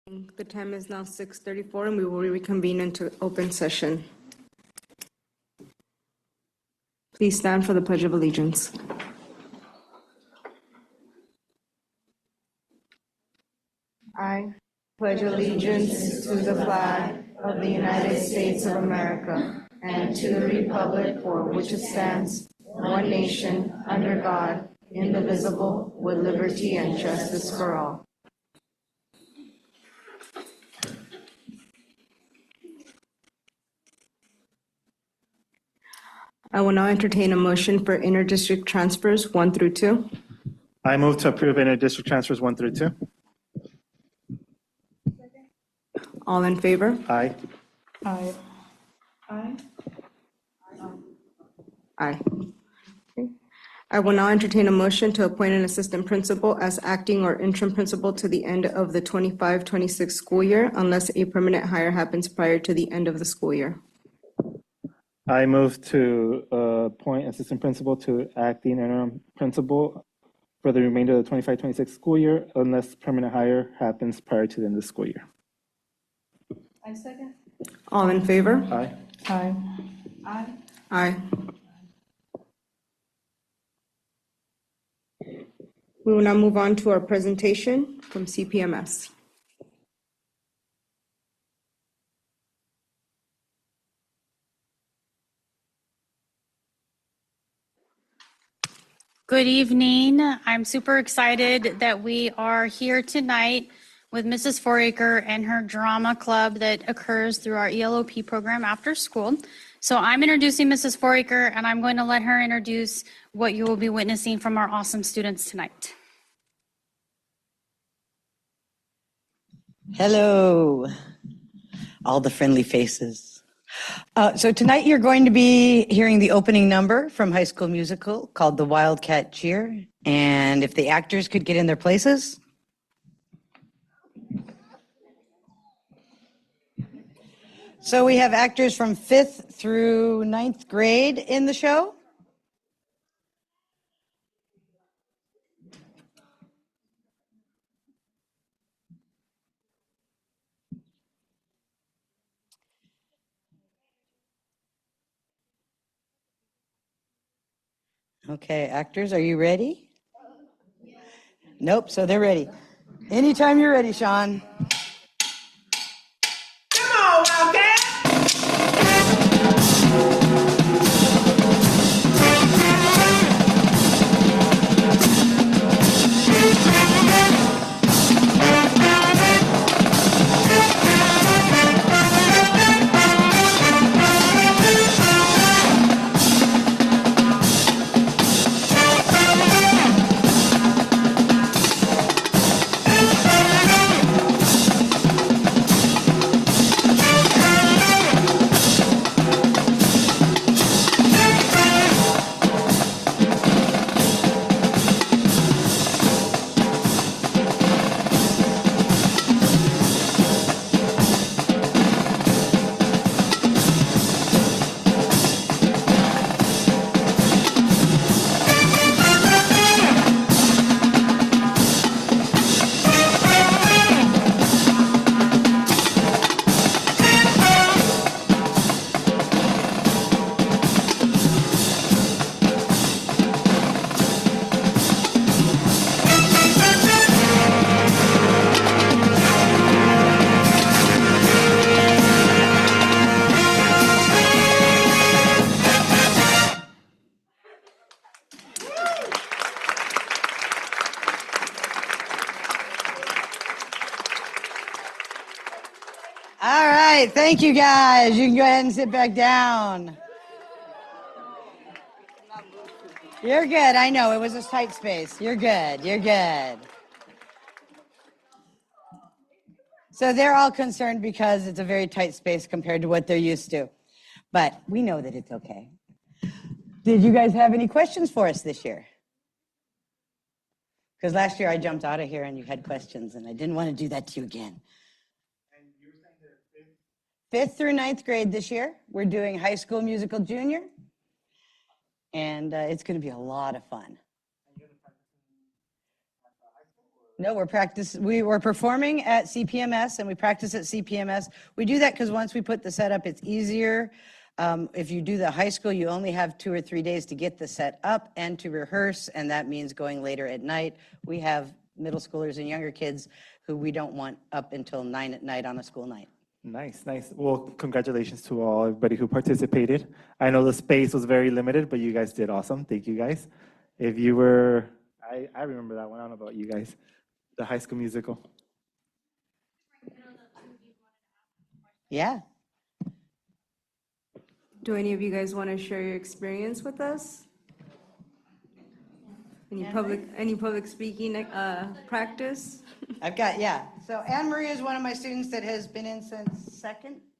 The time is now 6:34 and we will reconvene into open session. Please stand for the Pledge of Allegiance. I pledge allegiance to the flag of the United States of America and to the republic for which it stands, one nation, under God, indivisible, with liberty and justice for all. I will now entertain a motion for interdistrict transfers 1 through 2. I move to approve inter-district transfers 1 through 2. All in favor? Aye. Aye. Aye. Aye. Okay. I will now entertain a motion to appoint an assistant principal as acting or interim principal to the end of the 25-26 school year unless a permanent hire happens prior to the end of the school year. I move to appoint assistant principal to acting interim principal for the remainder of the 25-26 school year unless permanent hire happens prior to the end of the school year. I second. All in favor? Aye. Aye. Aye. Aye. We will now move on to our presentation from CPMS. Good evening. I'm super excited that we are here tonight with Mrs. Foraker and her drama club that occurs through our ELOP program after school. So I'm introducing Mrs. Foraker, and I'm going to let her introduce what you will be witnessing from our awesome students tonight. Hello, all the friendly faces. So tonight you're going to be hearing the opening number from High School Musical called The Wildcat Cheer. And if the actors could get in their places. So we have actors from 5th through 9th grade in the show. Okay, actors, are you ready? Nope, so they're ready. Anytime you're ready, Sean. Come on, Wildcat! All right, thank you guys. You can go ahead and sit back down. You're good. I know it was a tight space. You're good. You're good. So they're all concerned because it's a very tight space compared to what they're used to. But we know that it's okay. Did you guys have any questions for us this year? Because last year I jumped out of here and you had questions and I didn't want to do that to you again. And you were saying that 5th through 9th grade this year. We're doing High School Musical Junior. And it's going to be a lot of fun. No, we were performing at CPMS and we practice at CPMS. We do that because once we put the set up, it's easier. If you do the high school, you only have 2 or 3 days to get the set up and to rehearse, and that means going later at night. We have middle schoolers and younger kids who we don't want up until 9 at night on a school night. Nice, nice. Well, congratulations to everybody who participated. I know the space was very limited, but you guys did awesome. Thank you, guys. If you were, I remember that one. I don't know about you guys. The High School Musical. Yeah. Do any of you guys want to share your experience with us? Any public speaking practice? I've got, yeah. So Anne Marie is one of my students that has been in since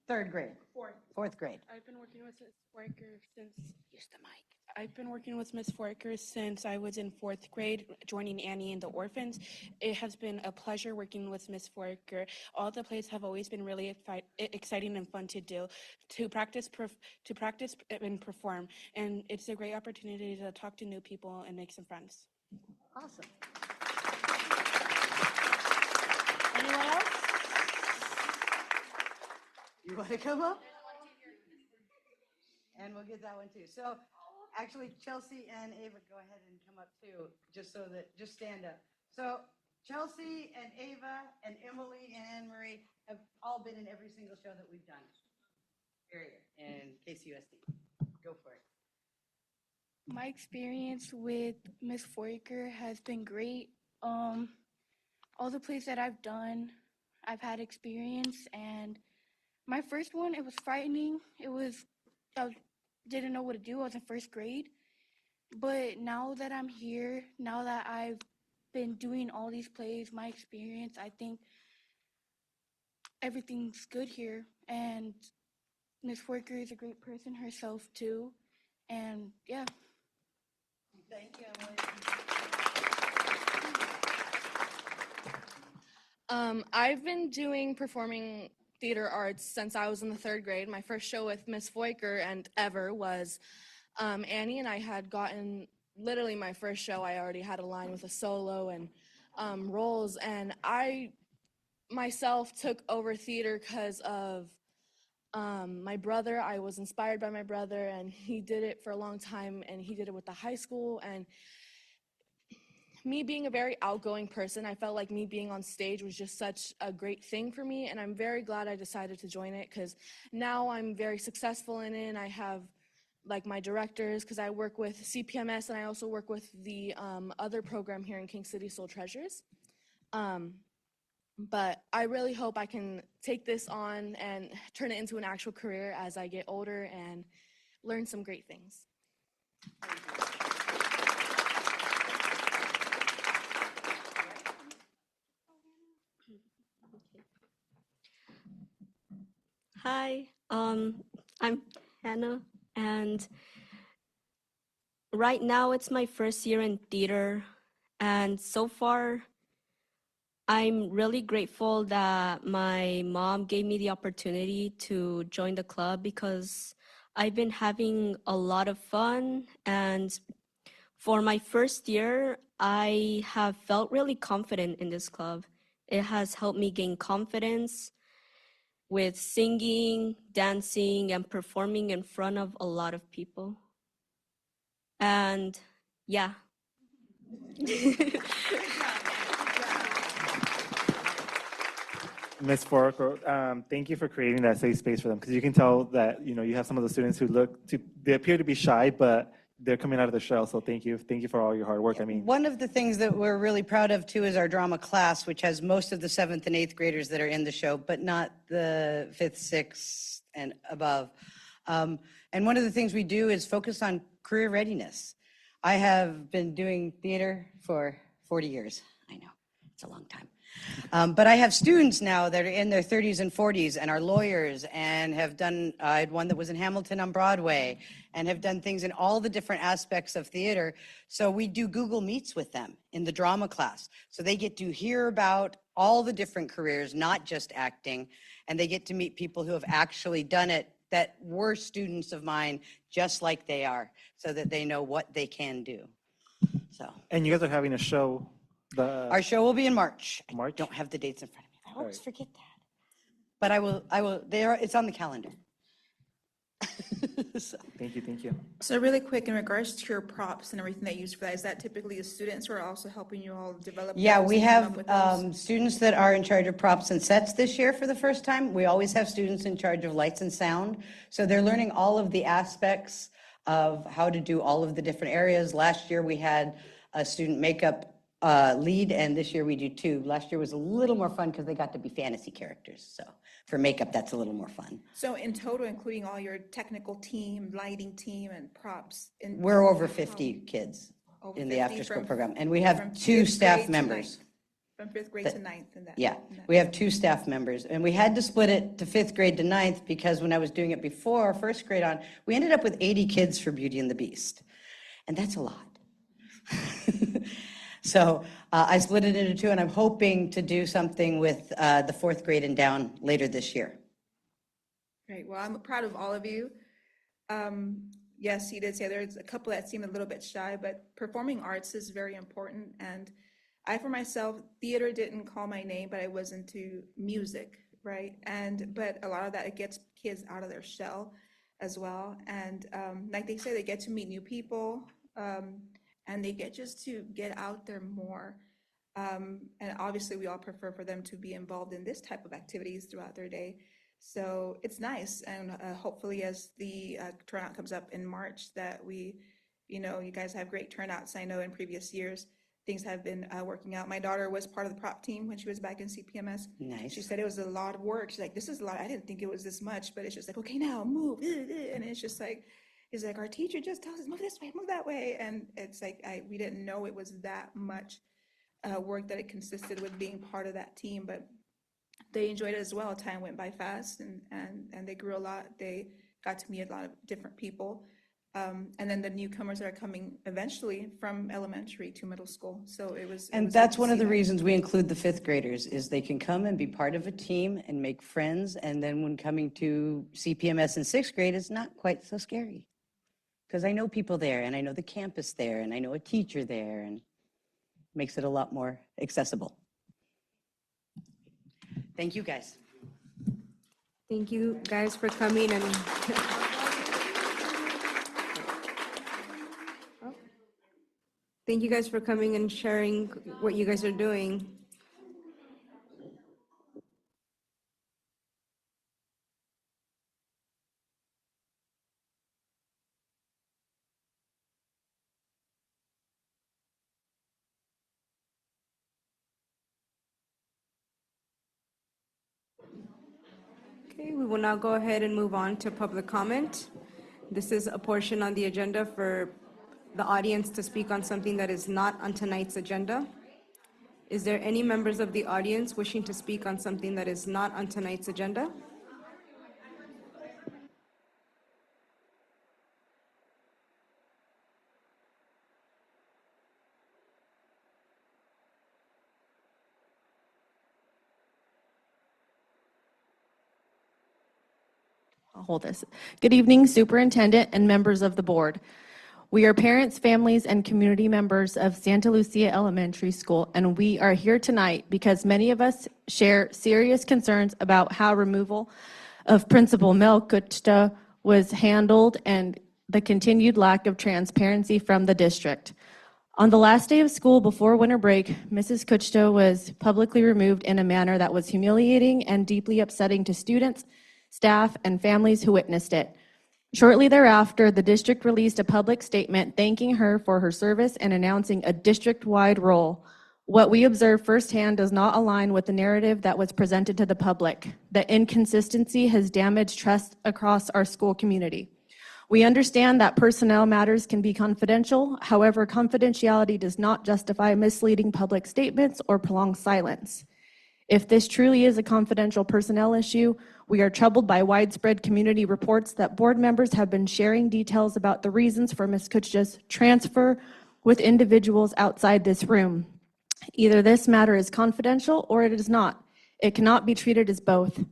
third grade. Fourth grade. I've been working with Miss Foraker since. Use the mic. I've been working with Miss Foraker since I was in 4th grade, joining Annie and the Orphans. It has been a pleasure working with Miss Foraker. All the plays have always been really exciting and fun to do, to practice and perform. And it's a great opportunity to talk to new people and make some friends. Awesome. Anyone else? You want to come up? And we'll get that one too. So actually, Chelsea and Ava, go ahead and come up too, just stand up. So Chelsea and Ava and Emily and Anne Marie have all been in every single show that we've done. Period. And KCUSD. Go for it. My experience with Miss Foraker has been great. All the plays that I've done, I've had experience, and my first one, it was frightening. I didn't know what to do. I was in 1st grade. But now that I'm here, now that I've been doing all these plays, my experience, I think everything's good here. And Miss Foraker is a great person herself, too. And yeah. Thank you, Emily. I've been doing performing theater arts since I was in the 3rd grade. My first show with Miss Foiker and ever was Annie and I had gotten, literally my first show, I already had a line with a solo and roles, and I myself took over theater because of my brother. I was inspired by my brother, and he did it for a long time, and he did it with the high school. And me being a very outgoing person, I felt like me being on stage was just such a great thing for me, and I'm very glad I decided to join it because now I'm very successful in it. And I have like my directors, because I work with CPMS and I also work with the other program here in King City, Soul Treasures. But I really hope I can take this on and turn it into an actual career as I get older and learn some great things. Hi, I'm Hannah, and right now it's my first year in theater, and so far I'm really grateful that my mom gave me the opportunity to join the club because I've been having a lot of fun, and for my first year, I have felt really confident in this club. It has helped me gain confidence with singing, dancing, and performing in front of a lot of people. And yeah. Ms. Foraker, thank you for creating that safe space for them, because you can tell that you have some of the students who they appear to be shy, but they're coming out of the shell. So thank you for all your hard work. I mean, one of the things that we're really proud of too is our drama class, which has most of the 7th and 8th graders that are in the show, but not the 5th, 6th, and above. And one of the things we do is focus on career readiness. I have been doing theater for 40 years. I know, it's a long time. But I have students now that are in their 30s and 40s and are lawyers and have done, I had one that was in Hamilton on Broadway and have done things in all the different aspects of theater. So we do Google Meets with them in the drama class. So they get to hear about all the different careers, not just acting, and they get to meet people who have actually done it that were students of mine, just like they are, so that they know what they can do. So. And you guys are having a show Our show will be in March. March? I don't have the dates in front of me. I always right. forget that. But it's on the calendar. So, Thank you. So really quick, in regards to your props and everything that you use for that, is that typically the students who are also helping you all develop yeah, those we and come up have with those? students that are in charge of props and sets this year for the first time. We always have students in charge of lights and sound. So they're learning all of the aspects of how to do all of the different areas. Last year, we had a student makeup lead, and this year we do two. Last year was a little more fun because they got to be fantasy characters. So for makeup, that's a little more fun. So in total, including all your technical team, lighting team, and props? We're over 50 kids Over in the 50 after-school from- program, and we from have two fifth staff grade to members. ninth. From fifth grade to ninth and that? Yeah, and that. we have two staff members, and we had to split it to fifth grade to ninth because when I was doing it before, first grade on, we ended up with 80 kids for Beauty and the Beast, and that's a lot. So I split it into two, and I'm hoping to do something with the fourth grade and down later this year. Great, well, I'm proud of all of you. Yes, you did say there's a couple that seemed a little bit shy, but performing arts is very important. And I, for myself, theater didn't call my name, but I was into music, right? But a lot of that, it gets kids out of their shell as well. And like they say, they get to meet new people, and they get just to get out there more. And obviously, we all prefer for them to be involved in this type of activities throughout their day. So it's nice, and hopefully as the turnout comes up in March that you guys have great turnouts. I know in previous years, things have been working out. My daughter was part of the prop team when she was back in CPMS. Nice. She said it was a lot of work. She's like, this is a lot. I didn't think it was this much, but it's just like, okay, now move. And it's just like, our teacher just tells us, move this way, move that way. And it's like, we didn't know it was that much work that it consisted with being part of that team, but they enjoyed it as well. Time went by fast, and they grew a lot. They got to meet a lot of different people. And then the newcomers that are coming eventually from elementary to middle school. So it was. And that's one of the reasons we include the fifth graders, is they can come and be part of a team and make friends. And then when coming to CPMS in sixth grade, it's not quite so scary. Because I know people there, and I know the campus there, and I know a teacher there, and makes it a lot more accessible. Thank you, guys. Thank you guys for coming and thank you guys for coming and sharing what you guys are doing. Okay, we will now go ahead and move on to public comment. This is a portion on the agenda for the audience to speak on something that is not on tonight's agenda. Is there any members of the audience wishing to speak on something that is not on tonight's agenda? I'll hold this. Good evening, Superintendent and members of the board. We are parents, families, and community members of Santa Lucia Elementary School, and we are here tonight because many of us share serious concerns about how removal of Principal Mel Kuchta was handled and the continued lack of transparency from the district. On the last day of school before winter break, Mrs. Kuchta was publicly removed in a manner that was humiliating and deeply upsetting to students, staff, and families who witnessed it. Shortly thereafter, the district released a public statement thanking her for her service and announcing a district-wide role. What we observed firsthand does not align with the narrative that was presented to the public. The inconsistency has damaged trust across our school community. We understand that personnel matters can be confidential. However, confidentiality does not justify misleading public statements or prolonged silence. If this truly is a confidential personnel issue, we are troubled by widespread community reports that board members have been sharing details about the reasons for Ms. Kuchta's transfer with individuals outside this room. Either this matter is confidential or it is not. It cannot be treated as both.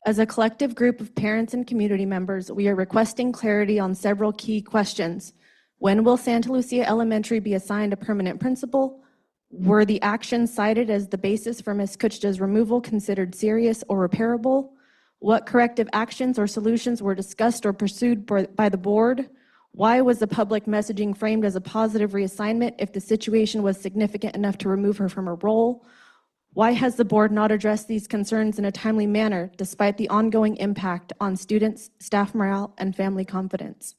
As a collective group of parents and community members, we are requesting clarity on several key questions. When will Santa Lucia Elementary be assigned a permanent principal? Were the actions cited as the basis for Ms. Kuchta's removal considered serious or repairable? What corrective actions or solutions were discussed or pursued by the board? Why was the public messaging framed as a positive reassignment if the situation was significant enough to remove her from her role? Why has the board not addressed these concerns in a timely manner despite the ongoing impact on students, staff morale, and family confidence?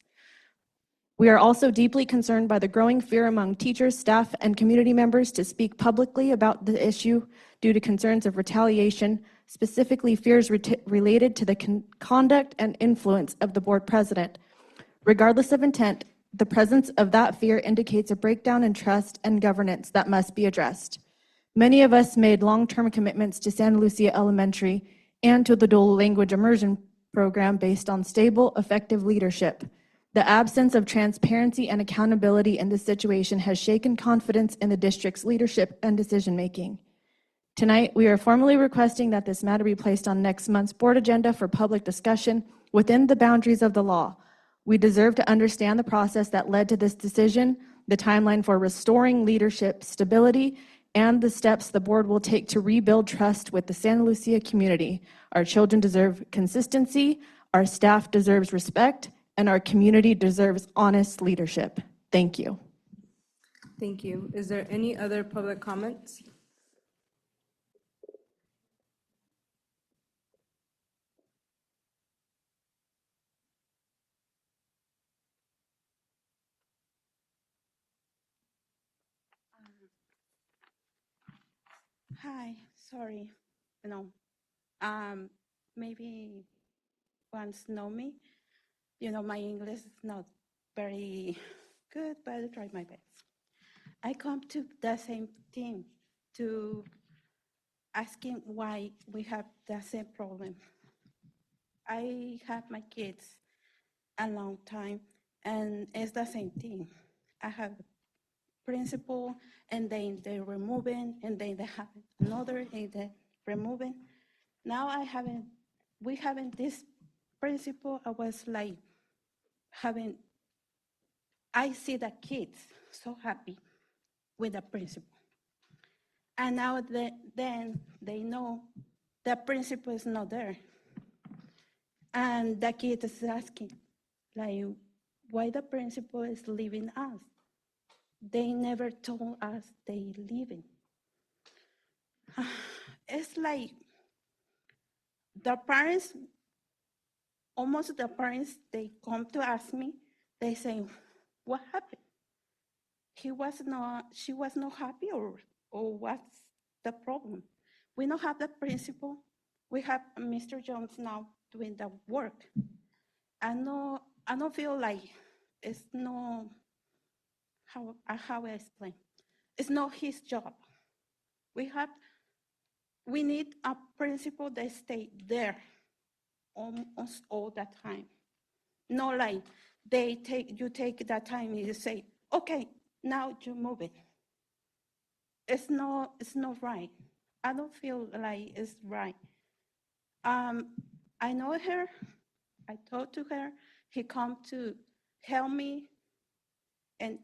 We are also deeply concerned by the growing fear among teachers, staff, and community members to speak publicly about the issue due to concerns of retaliation, specifically fears related to the conduct and influence of the board president. Regardless of intent, the presence of that fear indicates a breakdown in trust and governance that must be addressed. Many of us made long-term commitments to Santa Lucia Elementary and to the dual language immersion program based on stable, effective leadership. The absence of transparency and accountability in this situation has shaken confidence in the district's leadership and decision-making. Tonight, we are formally requesting that this matter be placed on next month's board agenda for public discussion within the boundaries of the law. We deserve to understand the process that led to this decision, the timeline for restoring leadership stability, and the steps the board will take to rebuild trust with the Santa Lucia community. Our children deserve consistency, our staff deserves respect, and our community deserves honest leadership. Thank you. Thank you. Is there any other public comments? Hi, sorry. You know, maybe once know me. You know, my English is not very good, but I try my best. I come to the same thing, to asking why we have the same problem. I have my kids a long time, and it's the same thing. I have principal, and then they're removing, and then they have another, and they're removing. Now we haven't this principle. I was like I see the kids so happy with the principal. And now then they know the principal is not there. And the kid is asking, like, why the principal is leaving us? They never told us they leaving. It's like the parents, almost the parents, they come to ask me, they say, what happened? She was not happy, or what's the problem? We don't have the principal. We have Mr. Jones now doing the work. I don't feel like it's no, how I explain. It's not his job. We need a principal that stay there almost all the time. Not like you take that time and you say, okay, now you move it. It's not right. I don't feel like it's right. I know her. I talked to her. He come to help me in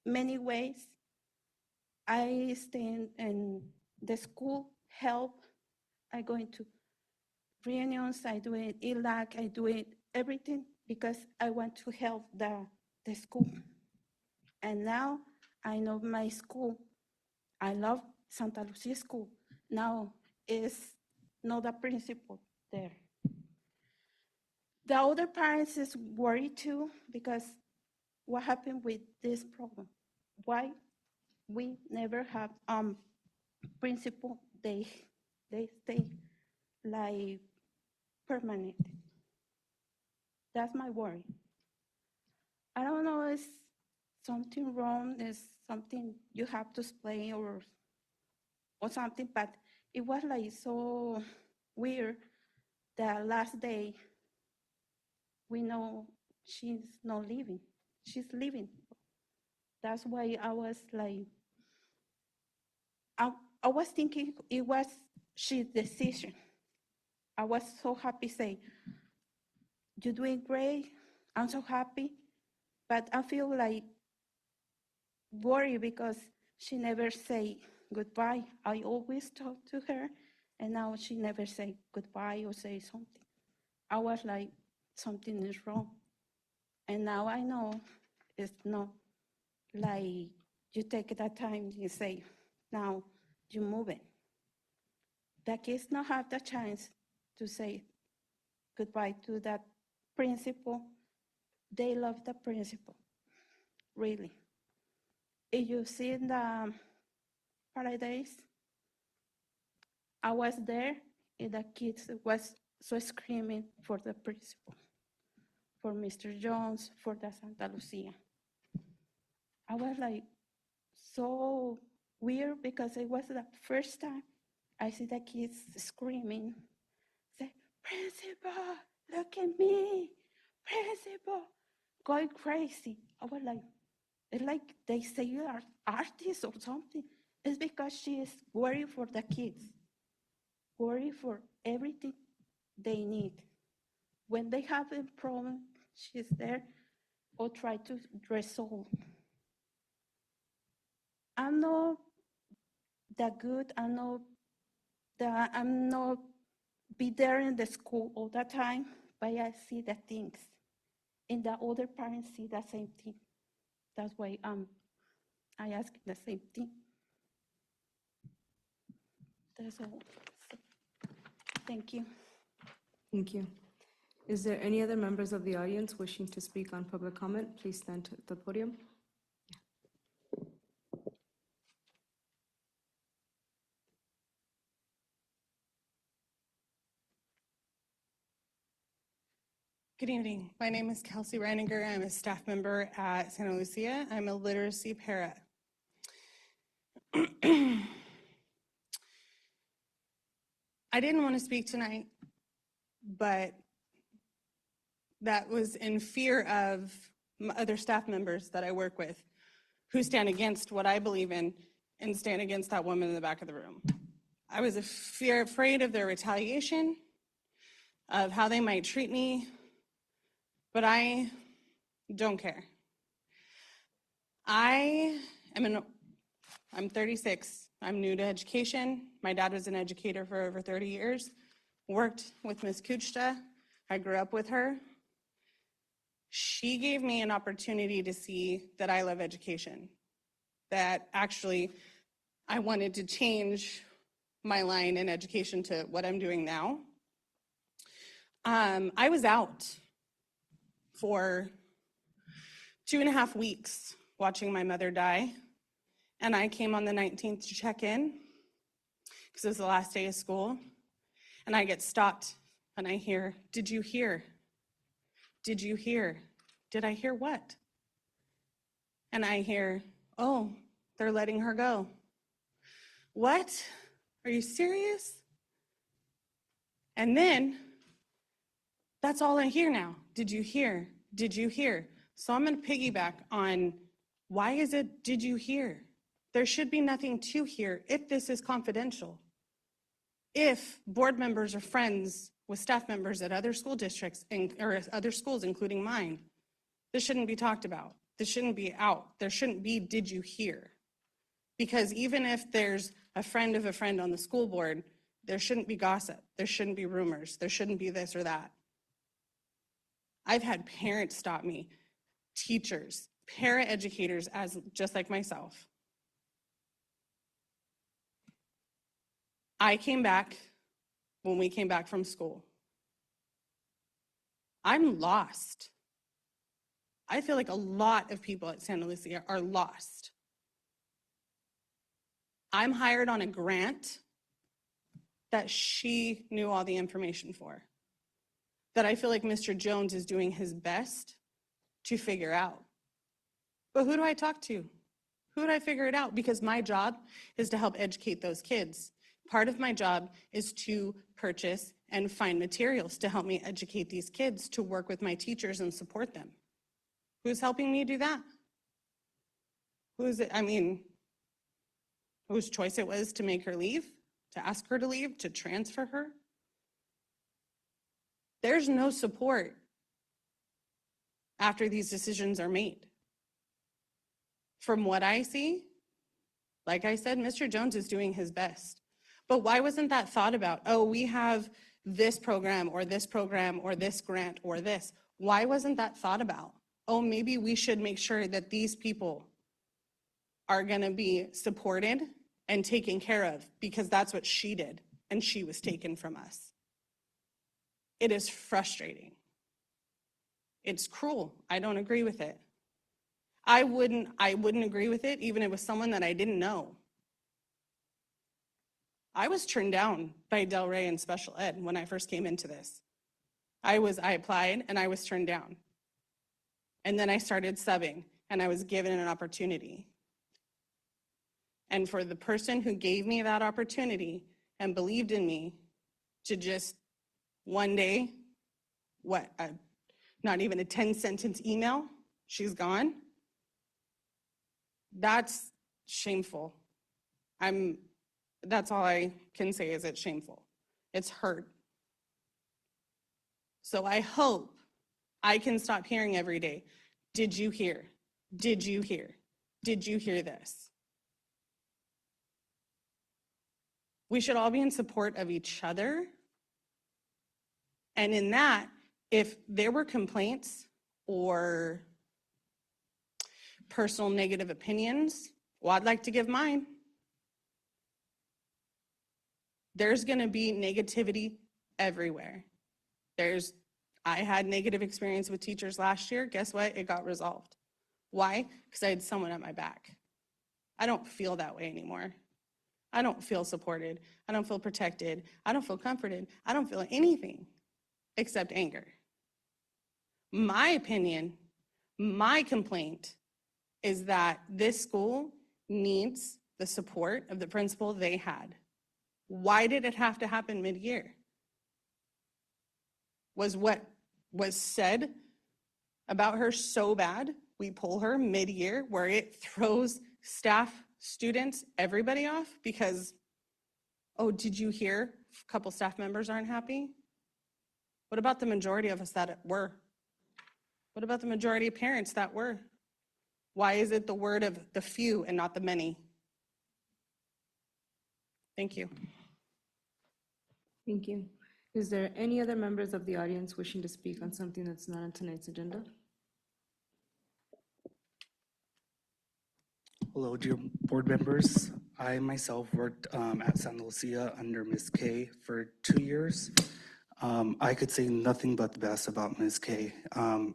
many ways. I stay in the school, help. I go into reunions. I do it ELAC. I do it everything because I want to help the school. And now I know my school. I love Santa Lucia School. Now is not the principal there. The other parents is worried too because what happened with this problem? Why we never have principal? They stay like permanent. That's my worry. I don't know if something wrong, is something you have to explain or something, but it was like so weird. The last day, we know she's not leaving. She's leaving. That's why I was like, I was thinking it was she's decision. I was so happy saying, you're doing great. I'm so happy. But I feel like worried because she never say goodbye. I always talk to her, and now she never say goodbye or say something. I was like, something is wrong. And now I know it's not like you take that time, you say, now you move it. The kids not have the chance to say goodbye to that principal. They love the principal, really. If you see in the Paradise, I was there, and the kids was so screaming for the principal, for Mr. Jones, for the Santa Lucia. I was like so weird because it was the first time I see the kids screaming, say, principal, look at me, principal, going crazy. I was like, it's like they say you are artists or something. It's because she is worried for the kids, worried for everything they need. When they have a problem, she's there or try to resolve. I'm not that good. I'm not be there in the school all the time, but I see the things. And the other parents see the same thing. That's why I ask the same thing. That's all. So, thank you. Thank you. Is there any other members of the audience wishing to speak on public comment? Please stand to the podium. Good evening. My name is Kelsey Reininger. I'm a staff member at Santa Lucia. I'm a literacy para. I didn't want to speak tonight, but that was in fear of other staff members that I work with who stand against what I believe in and stand against that woman in the back of the room. I was afraid of their retaliation, of how they might treat me, but I don't care. I'm 36. I'm new to education. My dad was an educator for over 30 years. Worked with Ms. Kuchta. I grew up with her. She gave me an opportunity to see that I love education, that actually I wanted to change my line in education to what I'm doing now. I was out for 2.5 weeks watching my mother die, and I came on the 19th to check in because it was the last day of school, and I get stopped and I hear, "Did you hear? Did you hear? Did I hear what?" And I hear, "Oh, they're letting her go." What? Are you serious? And then that's all I hear now. Did you hear? Did you hear? So I'm going to piggyback on why is it, did you hear? There should be nothing to hear if this is confidential. If board members are friends with staff members at other school districts or other schools, including mine, this shouldn't be talked about. This shouldn't be out. There shouldn't be, did you hear? Because even if there's a friend of a friend on the school board, there shouldn't be gossip. There shouldn't be rumors. There shouldn't be this or that. I've had parents stop me, teachers, para-educators, as just like myself. I came back when we came back from school. I'm lost. I feel like a lot of people at Santa Lucia are lost. I'm hired on a grant that she knew all the information for, that I feel like Mr. Jones is doing his best to figure out. But who do I talk to? Who would I figure it out? Because my job is to help educate those kids. Part of my job is to purchase and find materials to help me educate these kids, to work with my teachers and support them. Who's helping me do that? Who's it? I mean, whose choice it was to make her leave, to ask her to leave, to transfer her? There's no support after these decisions are made. From what I see, Like I said, Mr. Jones is doing his best. But why wasn't that thought about? Oh, we have this program or this program or this grant or this. Why wasn't that thought about? Oh, maybe we should make sure that these people are going to be supported and taken care of, because that's what she did, and she was taken from us. It is frustrating. It's cruel. I don't agree with it. I wouldn't agree with it even if it was someone that I didn't know. I was turned down by Del Rey in special ed when I first came into this. I applied and I was turned down. And then I started subbing and I was given an opportunity. And for the person who gave me that opportunity and believed in me to just one day, not even a 10-sentence email, she's gone, that's shameful. That's all I can say is it's shameful. It's hurt. So I hope I can stop hearing every day, did you hear? Did you hear? Did you hear this? We should all be in support of each other. And in that, if there were complaints or personal negative opinions, well, I'd like to give mine. There's going to be negativity everywhere. I had negative experience with teachers last year. Guess what? It got resolved. Why? Because I had someone at my back. I don't feel that way anymore. I don't feel supported. I don't feel protected. I don't feel comforted. I don't feel anything except anger. My opinion, my complaint is that this school needs the support of the principal they had. Why did it have to happen mid-year? Was what was said about her so bad, we pull her mid-year where it throws staff, students, everybody off because, oh, did you hear a couple staff members aren't happy? What about the majority of us that were? What about the majority of parents that were? Why is it the word of the few and not the many? Thank you. Thank you. Is there any other members of the audience wishing to speak on something that's not on tonight's agenda? Hello, dear board members. I myself worked at Santa Lucia under Ms. K for 2 years. I could say nothing but the best about Ms. K.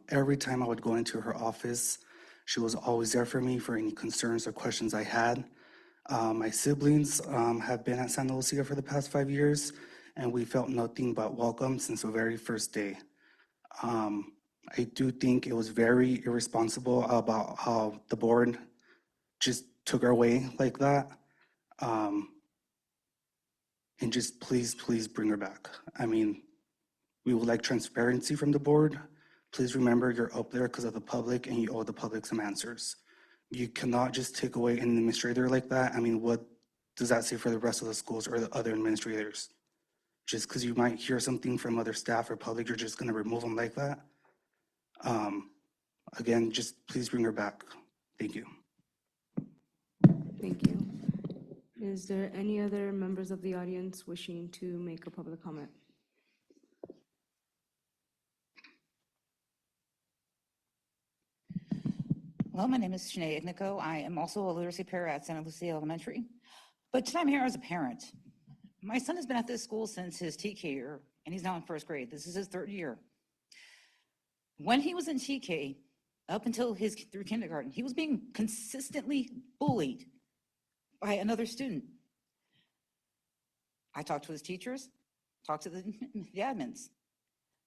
Every time I would go into her office, she was always there for me for any concerns or questions I had. My siblings have been at Santa Lucia for the past 5 years, and we felt nothing but welcome since the very first day. I do think it was very irresponsible about how the board just took her away like that. And just please bring her back. I mean, we would like transparency from the board. Please remember you're up there because of the public and you owe the public some answers. You cannot just take away an administrator like that. I mean, what does that say for the rest of the schools or the other administrators? Just because you might hear something from other staff or public, you're just gonna remove them like that? Again, just please bring her back. Thank you. Thank you. Is there any other members of the audience wishing to make a public comment? Well, my name is Shanae Ignico. I am also a literacy para at Santa Lucia Elementary, but tonight I'm here as a parent. My son has been at this school since his TK year, and he's now in first grade. This is his 3rd year. When he was in TK, up until through kindergarten, he was being consistently bullied by another student. I talked to his teachers, talked to the admins.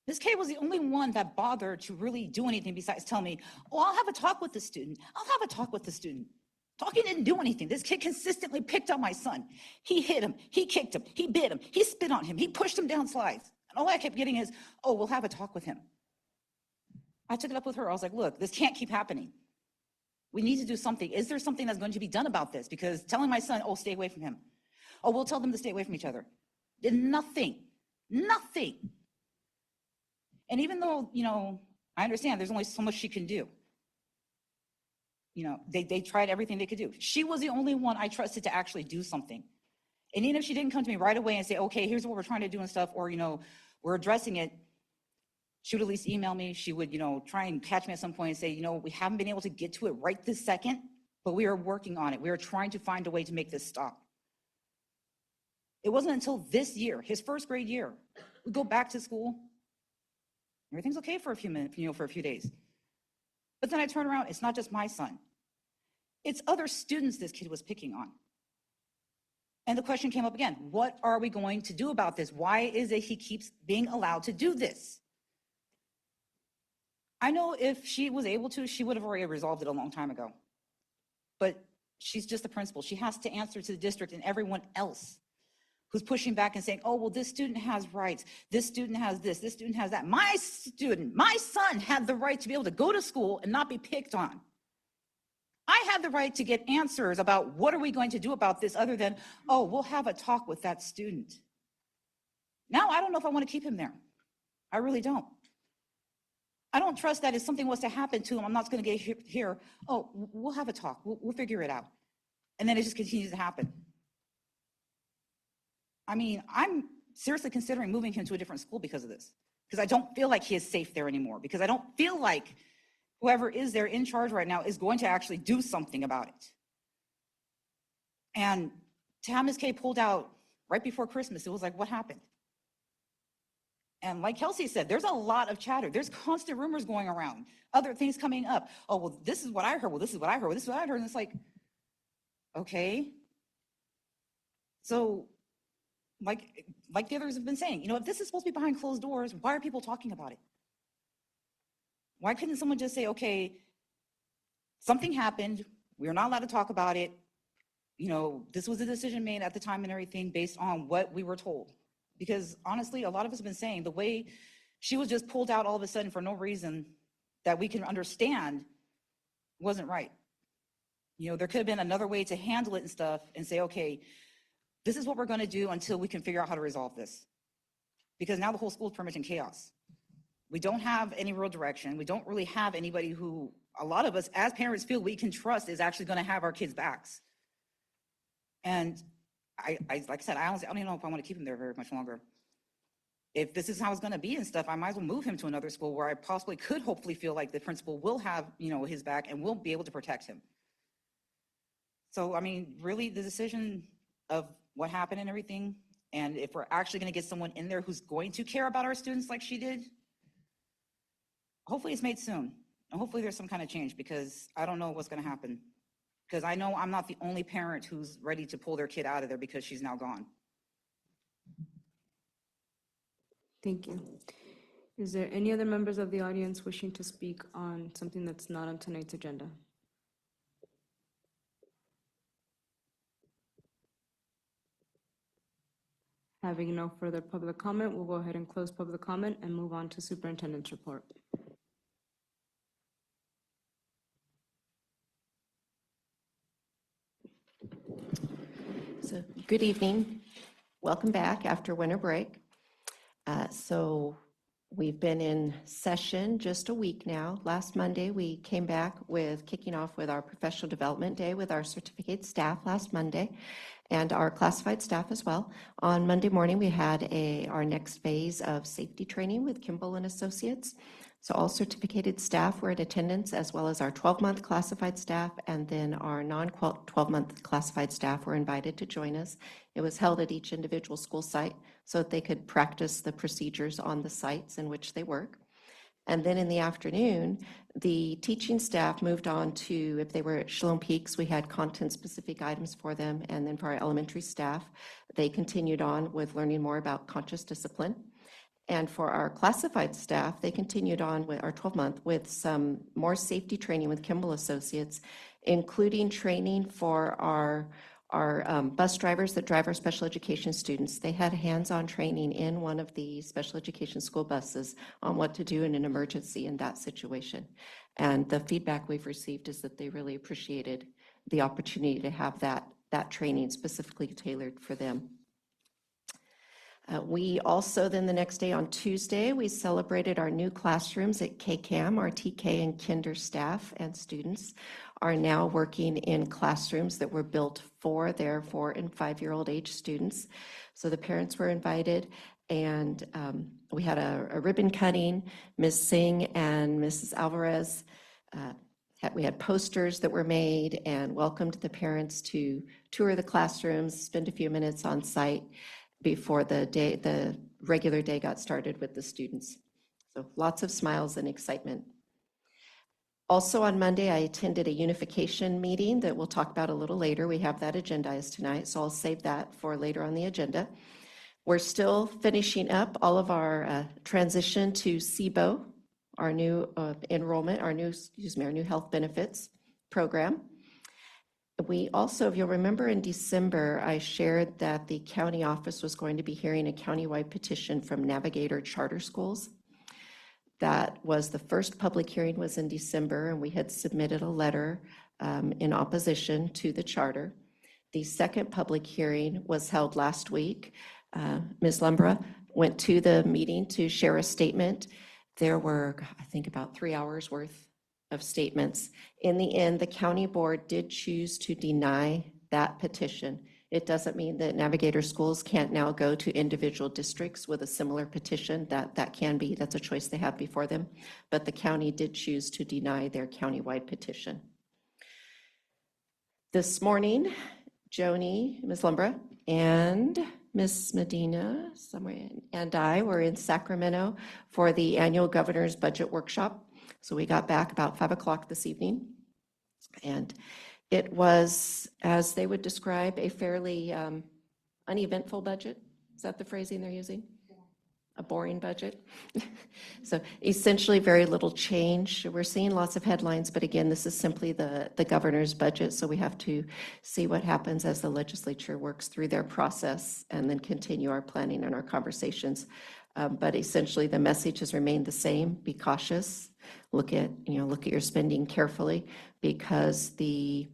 Ms. K was the only one that bothered to really do anything besides tell me, oh, I'll have a talk with the student. I'll have a talk with the student. Talking didn't do anything. This kid consistently picked on my son. He hit him, he kicked him, he bit him, he spit on him, he pushed him down slides. And all I kept getting is, oh, we'll have a talk with him. I took it up with her. I was like, look, this can't keep happening. We need to do something. Is there something that's going to be done about this? Because telling my son, oh, stay away from him. Oh, we'll tell them to stay away from each other. Did nothing. And even though, I understand there's only so much she can do. they tried everything they could do. She was the only one I trusted to actually do something. And even if she didn't come to me right away and say, okay, here's what we're trying to do and stuff, or, we're addressing it, she would at least email me. She would, try and catch me at some point and say, we haven't been able to get to it right this second, but we are working on it. We are trying to find a way to make this stop. It wasn't until this year, his first grade year, we go back to school. Everything's okay for a few minutes, for a few days. But then I turn around, it's not just my son. It's other students this kid was picking on. And the question came up again, what are we going to do about this? Why is it he keeps being allowed to do this? I know if she was able to, she would have already resolved it a long time ago. But she's just the principal. She has to answer to the district and everyone else who's pushing back and saying, oh, well, this student has rights. This student has this student has that. My son had the right to be able to go to school and not be picked on. I had the right to get answers about what are we going to do about this other than, oh, we'll have a talk with that student. Now, I don't know if I want to keep him there. I really don't. I don't trust that if something was to happen to him, I'm not going to get here. Oh, we'll have a talk. We'll figure it out. And then it just continues to happen. I mean, I'm seriously considering moving him to a different school because of this, because I don't feel like he is safe there anymore, because I don't feel like whoever is there in charge right now is going to actually do something about it. And to have Ms. K pulled out right before Christmas, it was like, what happened? And like Kelsey said, there's a lot of chatter. There's constant rumors going around, other things coming up. Oh, well, this is what I heard. Well, this is what I heard. Well, this is what I heard. And it's like, okay. So like the others have been saying, if this is supposed to be behind closed doors, why are people talking about it? Why couldn't someone just say, okay, something happened. We are not allowed to talk about it. This was a decision made at the time and everything based on what we were told. Because honestly, a lot of us have been saying the way she was just pulled out all of a sudden for no reason that we can understand wasn't right. There could have been another way to handle it and stuff and say, okay, this is what we're going to do until we can figure out how to resolve this. Because now the whole school is pretty much in chaos. We don't have any real direction. We don't really have anybody who a lot of us as parents feel we can trust is actually going to have our kids' backs. And I like I said, I don't even know if I want to keep him there very much longer. If this is how it's going to be and stuff, I might as well move him to another school where I possibly could hopefully feel like the principal will have, his back and will be able to protect him. So, I mean, really the decision of what happened and everything, and if we're actually going to get someone in there who's going to care about our students like she did, hopefully it's made soon. And hopefully there's some kind of change, because I don't know what's going to happen. Because I know I'm not the only parent who's ready to pull their kid out of there because she's now gone. Thank you. Is there any other members of the audience wishing to speak on something that's not on tonight's agenda? Having no further public comment, we'll go ahead and close public comment and move on to superintendent's report. So, good evening. Welcome back after winter break. So we've been in session just a week now. Last Monday, we came back with kicking off with our professional development day with our certificate staff last Monday and our classified staff as well. On Monday morning, we had our next phase of safety training with Kimball and Associates. So all certificated staff were in attendance, as well as our 12-month classified staff, and then our non-12-month classified staff were invited to join us. It was held at each individual school site so that they could practice the procedures on the sites in which they work. And then in the afternoon, the teaching staff moved on to, if they were at Shalom Peaks, we had content-specific items for them. And then for our elementary staff, they continued on with learning more about conscious discipline. And for our classified staff, they continued on with our 12-month with some more safety training with Kimball Associates, including training for our bus drivers that drive our special education students. They had hands-on training in one of the special education school buses on what to do in an emergency in that situation. And the feedback we've received is that they really appreciated the opportunity to have that training specifically tailored for them. We also then the next day on Tuesday, we celebrated our new classrooms at KCAM, our TK and Kinder staff and students. are now working in classrooms that were built for their 4- and 5-year-old age students. So the parents were invited, and we had a ribbon cutting. Ms. Singh and Mrs. Alvarez, we had posters that were made and welcomed the parents to tour the classrooms, spend a few minutes on site before the regular day got started with the students. So lots of smiles and excitement. Also on Monday, I attended a unification meeting that we'll talk about a little later. We have that agendized tonight, so I'll save that for later on the agenda. We're still finishing up all of our transition to SIBO, our new enrollment, our new health benefits program. We also, if you'll remember in December, I shared that the county office was going to be hearing a countywide petition from Navigator Charter Schools. That was the first public hearing was in December, and we had submitted a letter in opposition to the charter. The second public hearing was held last week. Ms. Lumbra went to the meeting to share a statement. There were, I think, about 3 hours worth of statements. In the end, the county board did choose to deny that petition. It doesn't mean that Navigator schools can't now go to individual districts with a similar petition. That's a choice they have before them. But the county did choose to deny their countywide petition. This morning, Joni, Ms. Lumbra, and Ms. Medina, and I were in Sacramento for the annual Governor's Budget Workshop. So we got back about 5 o'clock this evening. And it was, as they would describe, a fairly uneventful budget. Is that the phrasing they're using? A boring budget. So essentially very little change. We're seeing lots of headlines, but again, this is simply the governor's budget. So we have to see what happens as the legislature works through their process and then continue our planning and our conversations. But essentially the message has remained the same. Be cautious. Look at your spending carefully, because the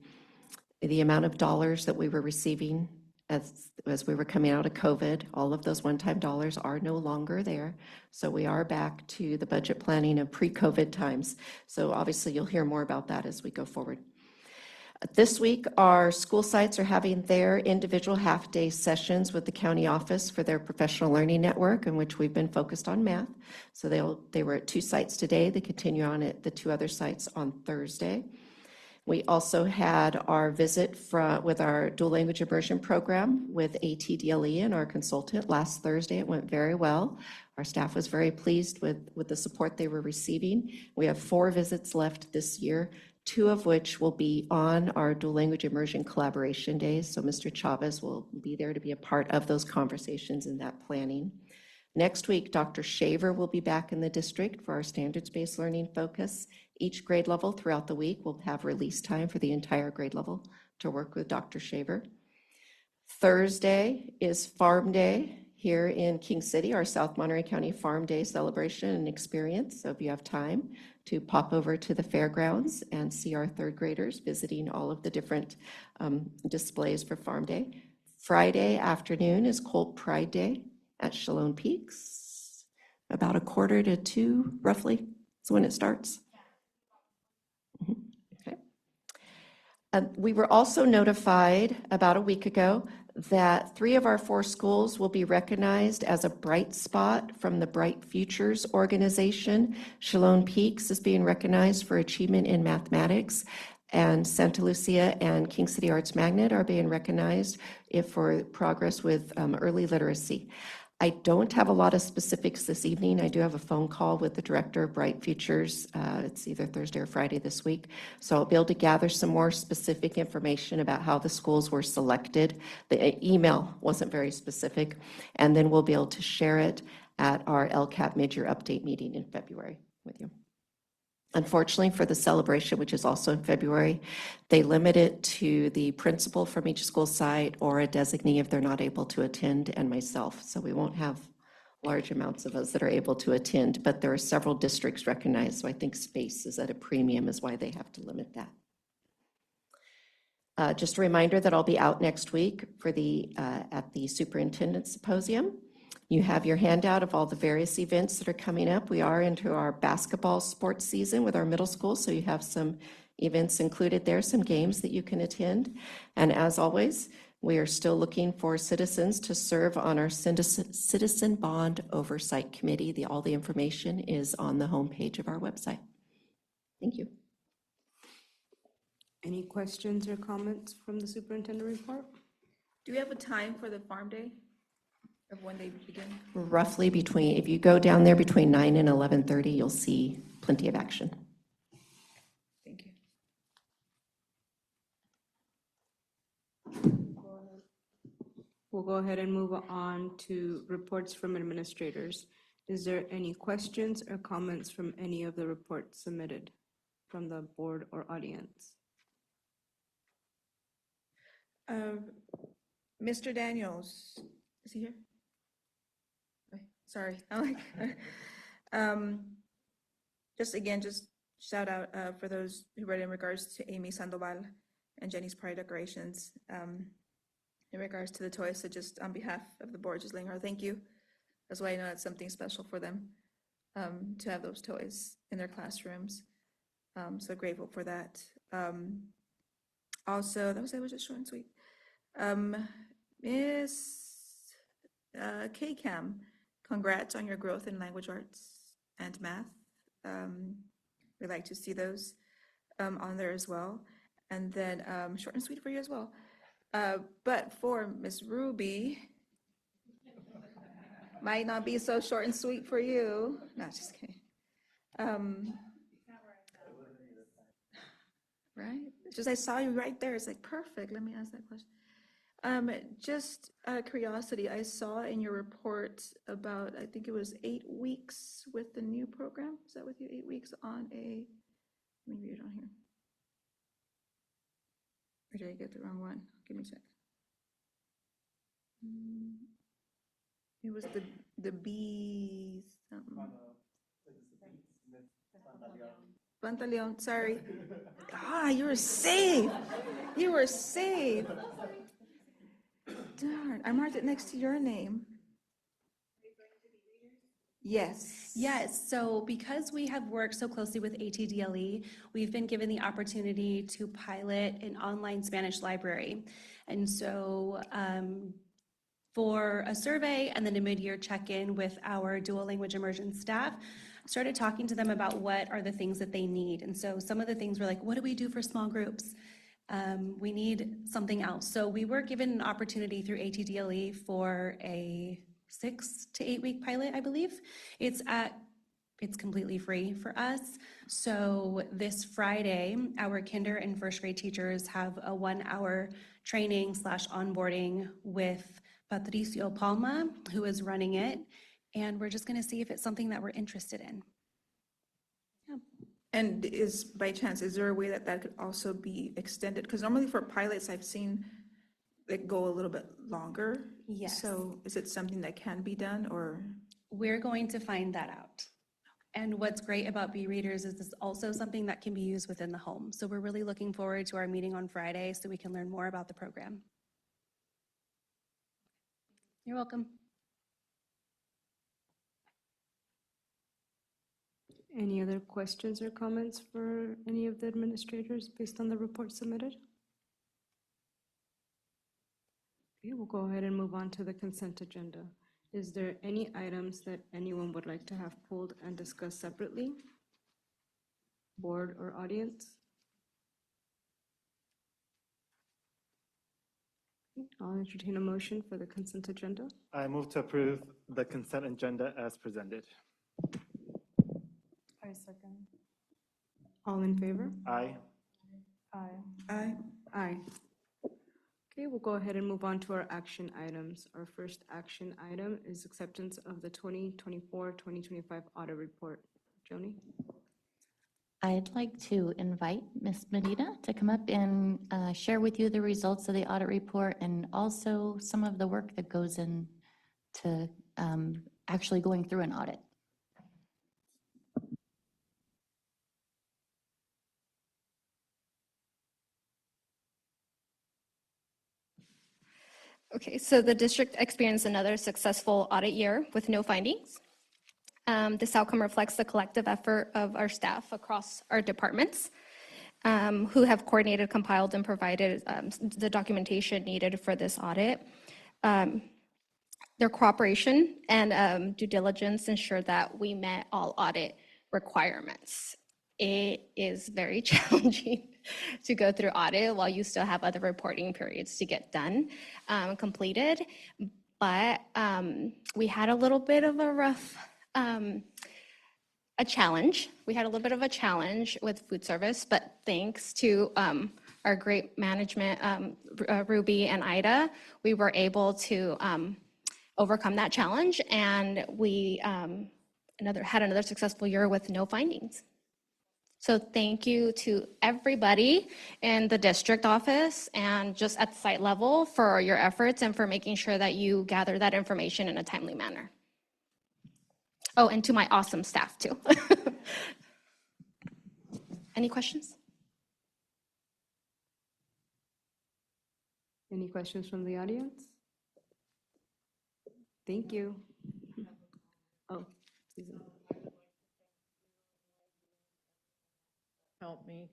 amount of dollars that we were receiving as we were coming out of COVID, all of those one-time dollars are no longer there. So we are back to the budget planning of pre-COVID times. So obviously you'll hear more about that as we go forward. This week, our school sites are having their individual half-day sessions with the county office for their professional learning network, in which we've been focused on math. So they were at 2 sites today. They continue on at the 2 other sites on Thursday. We also had our visit with our dual language immersion program with ATDLE and our consultant last Thursday. It went very well. Our staff was very pleased with the support they were receiving. We have 4 visits left this year, 2 of which will be on our dual language immersion collaboration days. So Mr. Chavez will be there to be a part of those conversations and that planning. Next week, Dr. Shaver will be back in the district for our standards-based learning focus. Each grade level throughout the week will have release time for the entire grade level to work with Dr. Shaver. Thursday is Farm Day here in King City, our South Monterey County Farm Day celebration and experience. So if you have time to pop over to the fairgrounds and see our 3rd graders visiting all of the different displays for Farm Day. Friday afternoon is Colt Pride Day at Shalone Peaks, about 1:45, roughly, is when it starts. Okay. We were also notified about a week ago that 3 of our 4 schools will be recognized as a bright spot from the Bright Futures organization. Shalone Peaks is being recognized for achievement in mathematics, and Santa Lucia and King City Arts Magnet are being recognized for progress with early literacy. I don't have a lot of specifics this evening. I do have a phone call with the director of Bright Futures. It's either Thursday or Friday this week. So I'll be able to gather some more specific information about how the schools were selected. The email wasn't very specific. And then we'll be able to share it at our LCAP mid-year update meeting in February with you. Unfortunately, for the celebration, which is also in February, they limit it to the principal from each school site or a designee if they're not able to attend, and myself. So we won't have large amounts of us that are able to attend, but there are several districts recognized. So I think space is at a premium is why they have to limit that. Just a reminder that I'll be out next week for at the Superintendent Symposium. You have your handout of all the various events that are coming up. We are into our basketball sports season with our middle school, so you have some events included there, some games that you can attend. And as always, we are still looking for citizens to serve on our Citizen Bond Oversight Committee. All the information is on the homepage of our website. Thank you. Any questions or comments from the superintendent report? Do we have a time for the farm day of when they begin? Roughly between, if you go down there between 9 and 11:30, you'll see plenty of action. Thank you. We'll go ahead and move on to reports from administrators. Is there any questions or comments from any of the reports submitted from the board or audience? Mr. Daniels, is he here? Okay, sorry. I'm like, just shout out for those who read in regards to Amy Sandoval and Jenny's Pride decorations. In regards to the toys, so just on behalf of the board, just letting her thank you. That's why I know it's something special for them to have those toys in their classrooms. So grateful for that. Also, that was just short and sweet. Miss K-Cam, congrats on your growth in language arts and math. We like to see those on there as well. And then short and sweet for you as well. But for Miss Ruby, might not be so short and sweet for you. No, just kidding. Right? It's just I saw you right there. It's like perfect. Let me ask that question. Just curiosity, I saw in your report about, I think it was 8 weeks with the new program. Is that with you? 8 weeks on a, let me read it on here. Or did I get the wrong one? Give me a sec. It was the B something. Pantaleon, sorry. You were safe. You were safe. Darn, I marked it next to your name. Yes. Yes, so because we have worked so closely with ATDLE, we've been given the opportunity to pilot an online Spanish library. And so for a survey and then a mid-year check-in with our dual language immersion staff, started talking to them about what are the things that they need. And so some of the things were like, what do we do for small groups? We need something else. So we were given an opportunity through ATDLE for a 6 to 8 week pilot, I believe. It's completely free for us. So this Friday, our kinder and first grade teachers have a 1-hour training / onboarding with Patricio Palma, who is running it. And we're just gonna see if it's something that we're interested in. Yeah. And by chance, is there a way that could also be extended? Because normally for pilots, I've seen it go a little bit longer. Yes. So is it something that can be done, or? We're going to find that out. And what's great about B-Readers is it's also something that can be used within the home. So we're really looking forward to our meeting on Friday so we can learn more about the program. You're welcome. Any other questions or comments for any of the administrators based on the report submitted? Okay, we'll go ahead and move on to the consent agenda. Is there any items that anyone would like to have pulled and discussed separately? Board or audience? I'll entertain a motion for the consent agenda. I move to approve the consent agenda as presented. I second. All in favor? Aye. Aye. Aye. Aye. Okay, we'll go ahead and move on to our action items. Our first action item is acceptance of the 2024-2025 audit report. Joni? I'd like to invite Ms. Medina to come up and share with you the results of the audit report and also some of the work that goes into actually going through an audit. Okay, so the district experienced another successful audit year with no findings. This outcome reflects the collective effort of our staff across our departments. who have coordinated, compiled, and provided the documentation needed for this audit. Their cooperation and due diligence ensured that we met all audit requirements. It is very challenging to go through audit while you still have other reporting periods to get done, completed. But we had a little bit of a rough challenge. We had a little bit of a challenge with food service, but thanks to our great management, Ruby and Ida, we were able to overcome that challenge, and we had another successful year with no findings. So thank you to everybody in the district office and just at the site level for your efforts and for making sure that you gather that information in a timely manner. Oh, and to my awesome staff too. Any questions? Any questions from the audience? Thank you. Oh, Susan. Help me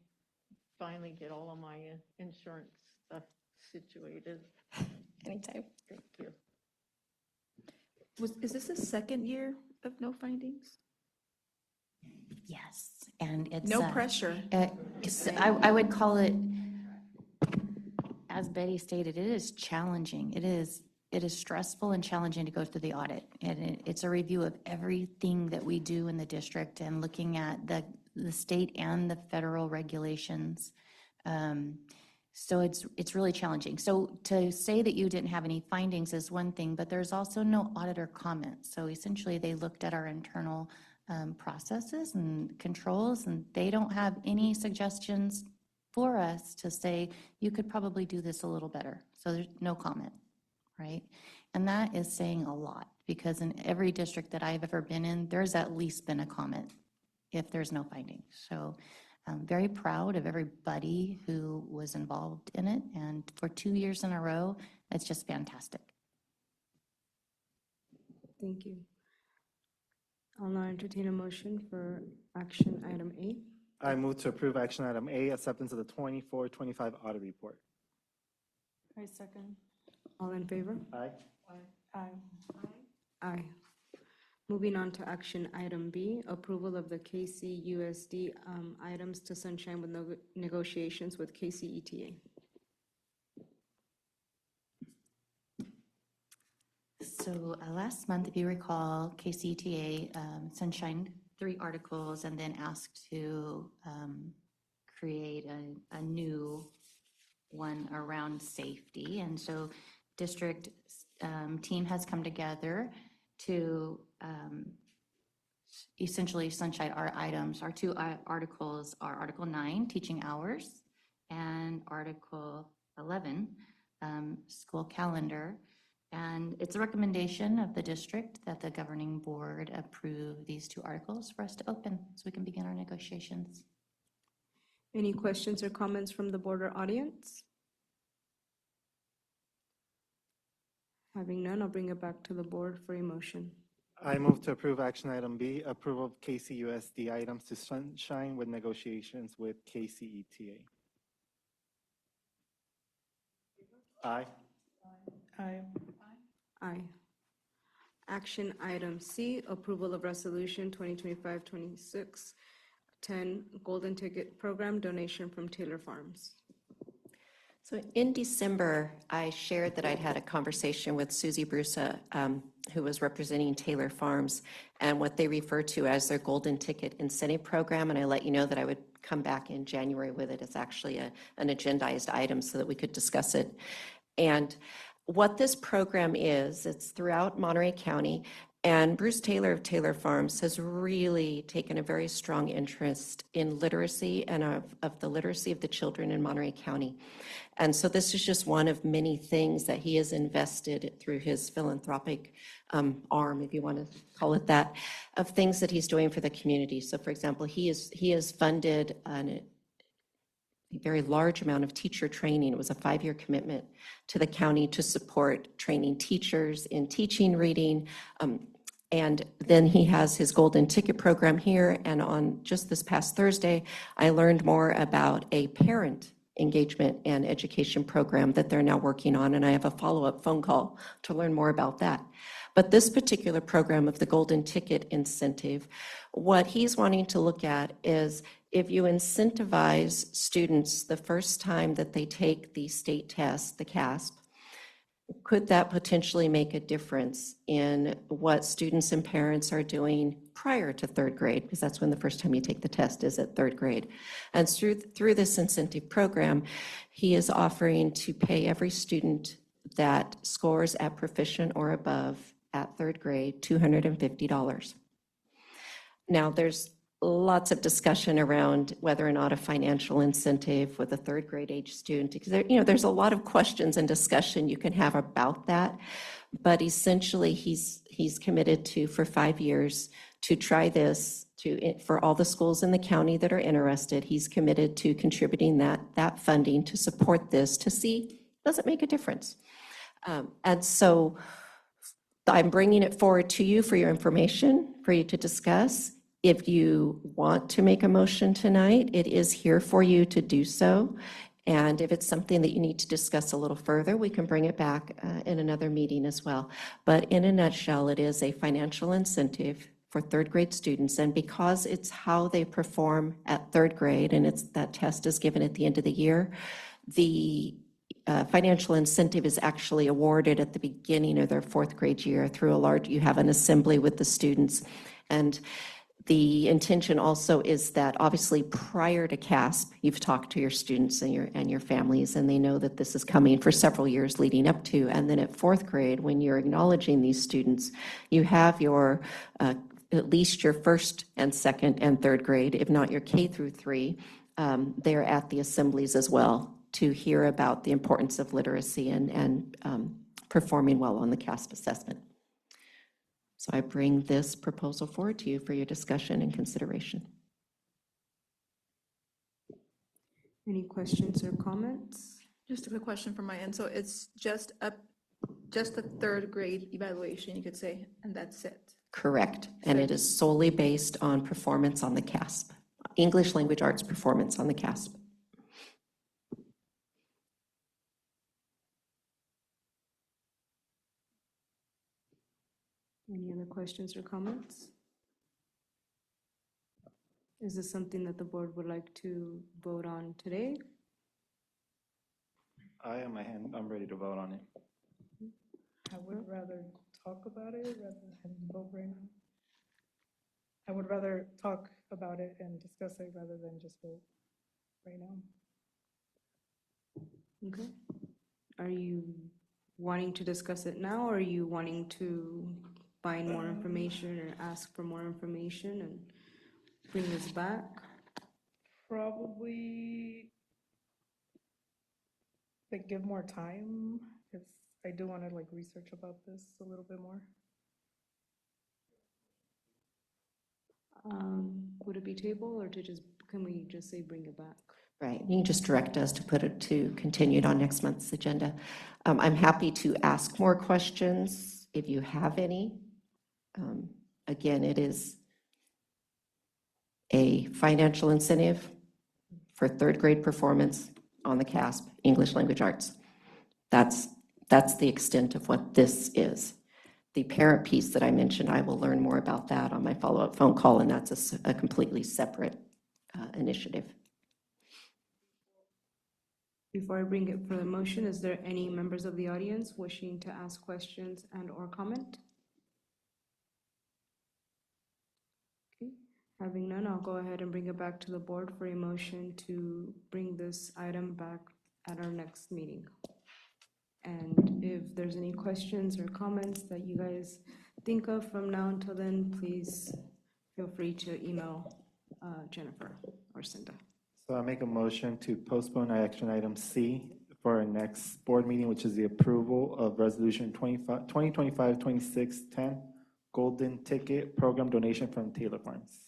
finally get all of my insurance stuff situated. Anytime. Thank you. Is this the second year of no findings? Yes, and it's No pressure. I would call it, as Betty stated, it is challenging. It is stressful and challenging to go through the audit, and it's a review of everything that we do in the district and looking at the state and the federal regulations. So it's really challenging. So to say that you didn't have any findings is one thing, but there's also no auditor comments. So essentially, they looked at our internal processes and controls, and they don't have any suggestions for us to say, you could probably do this a little better. So there's no comment, right? And that is saying a lot, because in every district that I've ever been in, there's at least been a comment if there's no findings. So I'm very proud of everybody who was involved in it. And for 2 years in a row, it's just fantastic. Thank you. I'll now entertain a motion for action item A. I move to approve action item A, acceptance of the 24-25 audit report. I second. All in favor? Aye. Aye. Aye. Moving on to action item B, approval of the KCUSD items to sunshine with negotiations with KCETA. So last month, if you recall, KCETA sunshined 3 articles and then asked to create a new one around safety. And so district team has come together to essentially sunshine our items. Our 2 articles are Article 9, teaching hours, and Article 11, school calendar. And it's a recommendation of the district that the governing board approve these 2 articles for us to open so we can begin our negotiations. Any questions or comments from the board or audience? Having none, I'll bring it back to the board for a motion. I move to approve action item B, approval of KCUSD items to sunshine with negotiations with KCETA. Aye. Aye. Aye. Action item C, approval of resolution 2025-26-10 Golden Ticket Program donation from Taylor Farms. So in December, I shared that I'd had a conversation with Susie Brusa, who was representing Taylor Farms, and what they refer to as their Golden Ticket Incentive Program. And I let you know that I would come back in January with it. It's actually an agendized item so that we could discuss it. And what this program is, it's throughout Monterey County, and Bruce Taylor of Taylor Farms has really taken a very strong interest in literacy and of the literacy of the children in Monterey County. And so this is just one of many things that he has invested through his philanthropic arm, if you want to call it that, of things that he's doing for the community. So for example, he has funded a very large amount of teacher training. It was a 5-year commitment to the county to support training teachers in teaching, reading, And then he has his golden ticket program here. And on just this past Thursday, I learned more about a parent engagement and education program that they're now working on. And I have a follow-up phone call to learn more about that. But this particular program of the golden ticket incentive, what he's wanting to look at is if you incentivize students the first time that they take the state test, the CASP, could that potentially make a difference in what students and parents are doing prior to third grade? Because that's when the first time you take the test is at third grade. And through this incentive program, he is offering to pay every student that scores at proficient or above at third grade $250. Now, there's lots of discussion around whether or not a financial incentive with a third grade age student, because there's a lot of questions and discussion you can have about that. But essentially, he's committed to, for 5 years, to try this for all the schools in the county that are interested. He's committed to contributing that funding to support this to see, does it make a difference? And so I'm bringing it forward to you for your information, for you to discuss. If you want to make a motion tonight, it is here for you to do so. And if it's something that you need to discuss a little further, we can bring it back in another meeting as well. But in a nutshell, it is a financial incentive for third grade students. And because it's how they perform at third grade, and that test is given at the end of the year, the financial incentive is actually awarded at the beginning of their fourth grade year through you have an assembly with the students. And the intention also is that obviously prior to CASP, you've talked to your students and your families, and they know that this is coming for several years leading up to. And then at fourth grade, when you're acknowledging these students, you have your at least your first and second and third grade, if not your K through 3, they're at the assemblies as well to hear about the importance of literacy and performing well on the CASP assessment. So I bring this proposal forward to you for your discussion and consideration. Any questions or comments? Just a quick question from my end. So it's just the third grade evaluation, you could say, and that's it. Correct. And it is solely based on performance on the CASP, English Language Arts performance on the CASP. Any other questions or comments? Is this something that the board would like to vote on today? I have my hand, I'm ready to vote on it. I would rather talk about it rather than vote right now. I would rather talk about it and discuss it rather than just vote right now. Okay. Are you wanting to discuss it now, or are you wanting to find more information or ask for more information and bring this back? Probably give more time, because I do want to research about this a little bit more. Would it be table, or can we just say bring it back? Right, you can just direct us to put it to continued on next month's agenda. I'm happy to ask more questions if you have any. Again, it is a financial incentive for third grade performance on the CASP, English Language Arts. That's the extent of what this is. The parent piece that I mentioned, I will learn more about that on my follow-up phone call, and that's a completely separate initiative. Before I bring it for the motion, is there any members of the audience wishing to ask questions and or comment? Okay, having none, I'll go ahead and bring it back to the board for a motion to bring this item back at our next meeting. And if there's any questions or comments that you guys think of from now until then, please feel free to email Jennifer or Cinda. So I make a motion to postpone action item C for our next board meeting, which is the approval of resolution 2025-2610, golden ticket program donation from Taylor Farms.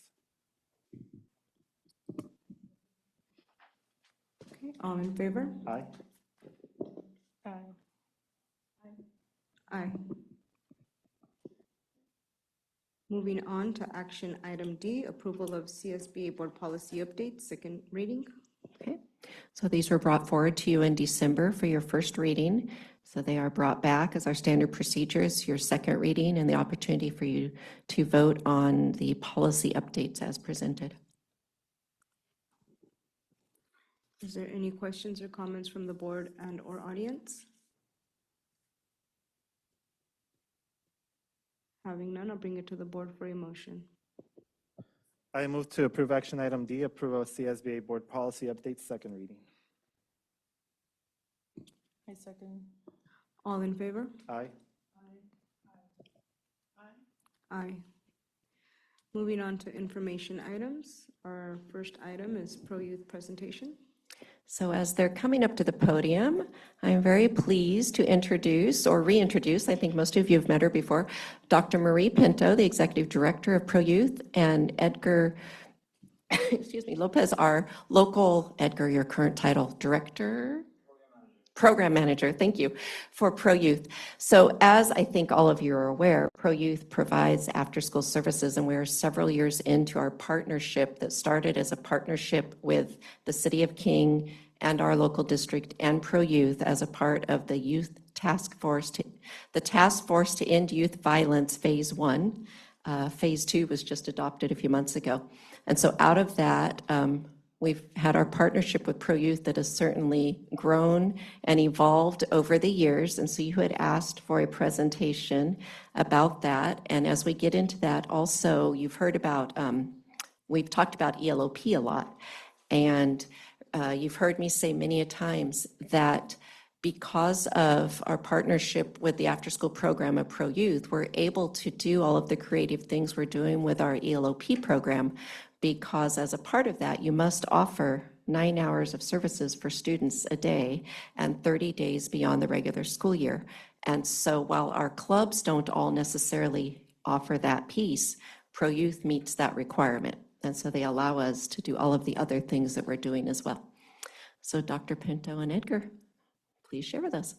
Okay, all in favor? Aye. Aye. Aye. Moving on to action item D, approval of CSBA board policy updates, second reading. Okay, so these were brought forward to you in December for your first reading. So they are brought back as our standard procedures, your second reading, and the opportunity for you to vote on the policy updates as presented. Is there any questions or comments from the board and or audience? Having none, I'll bring it to the board for a motion. I move to approve action item D, approval of CSBA board policy updates, second reading. I second. All in favor? Aye. Aye. Moving on to information items. Our first item is pro-youth presentation. So as they're coming up to the podium, I'm very pleased to introduce or reintroduce, I think most of you have met her before, Dr. Marie Pinto, the Executive Director of Pro Youth, and Edgar, excuse me, Lopez, our local, Edgar, your current title, Director? Program Manager, thank you, for Pro Youth. So as I think all of you are aware, Pro Youth provides after-school services, and we're several years into our partnership that started as a partnership with the City of King and our local district and Pro Youth as a part of the Youth Task Force, the Task Force to End Youth Violence Phase 1. Phase 2 was just adopted a few months ago. And so out of that, we've had our partnership with Pro Youth that has certainly grown and evolved over the years. And so you had asked for a presentation about that. And as we get into that, also, you've heard about, we've talked about ELOP a lot. And you've heard me say many a times that because of our partnership with the after-school program of Pro Youth, we're able to do all of the creative things we're doing with our ELOP program, because as a part of that, you must offer 9 hours of services for students a day and 30 days beyond the regular school year. And so while our clubs don't all necessarily offer that piece, Pro Youth meets that requirement. And so they allow us to do all of the other things that we're doing as well. So Dr. Pinto and Edgar, please share with us.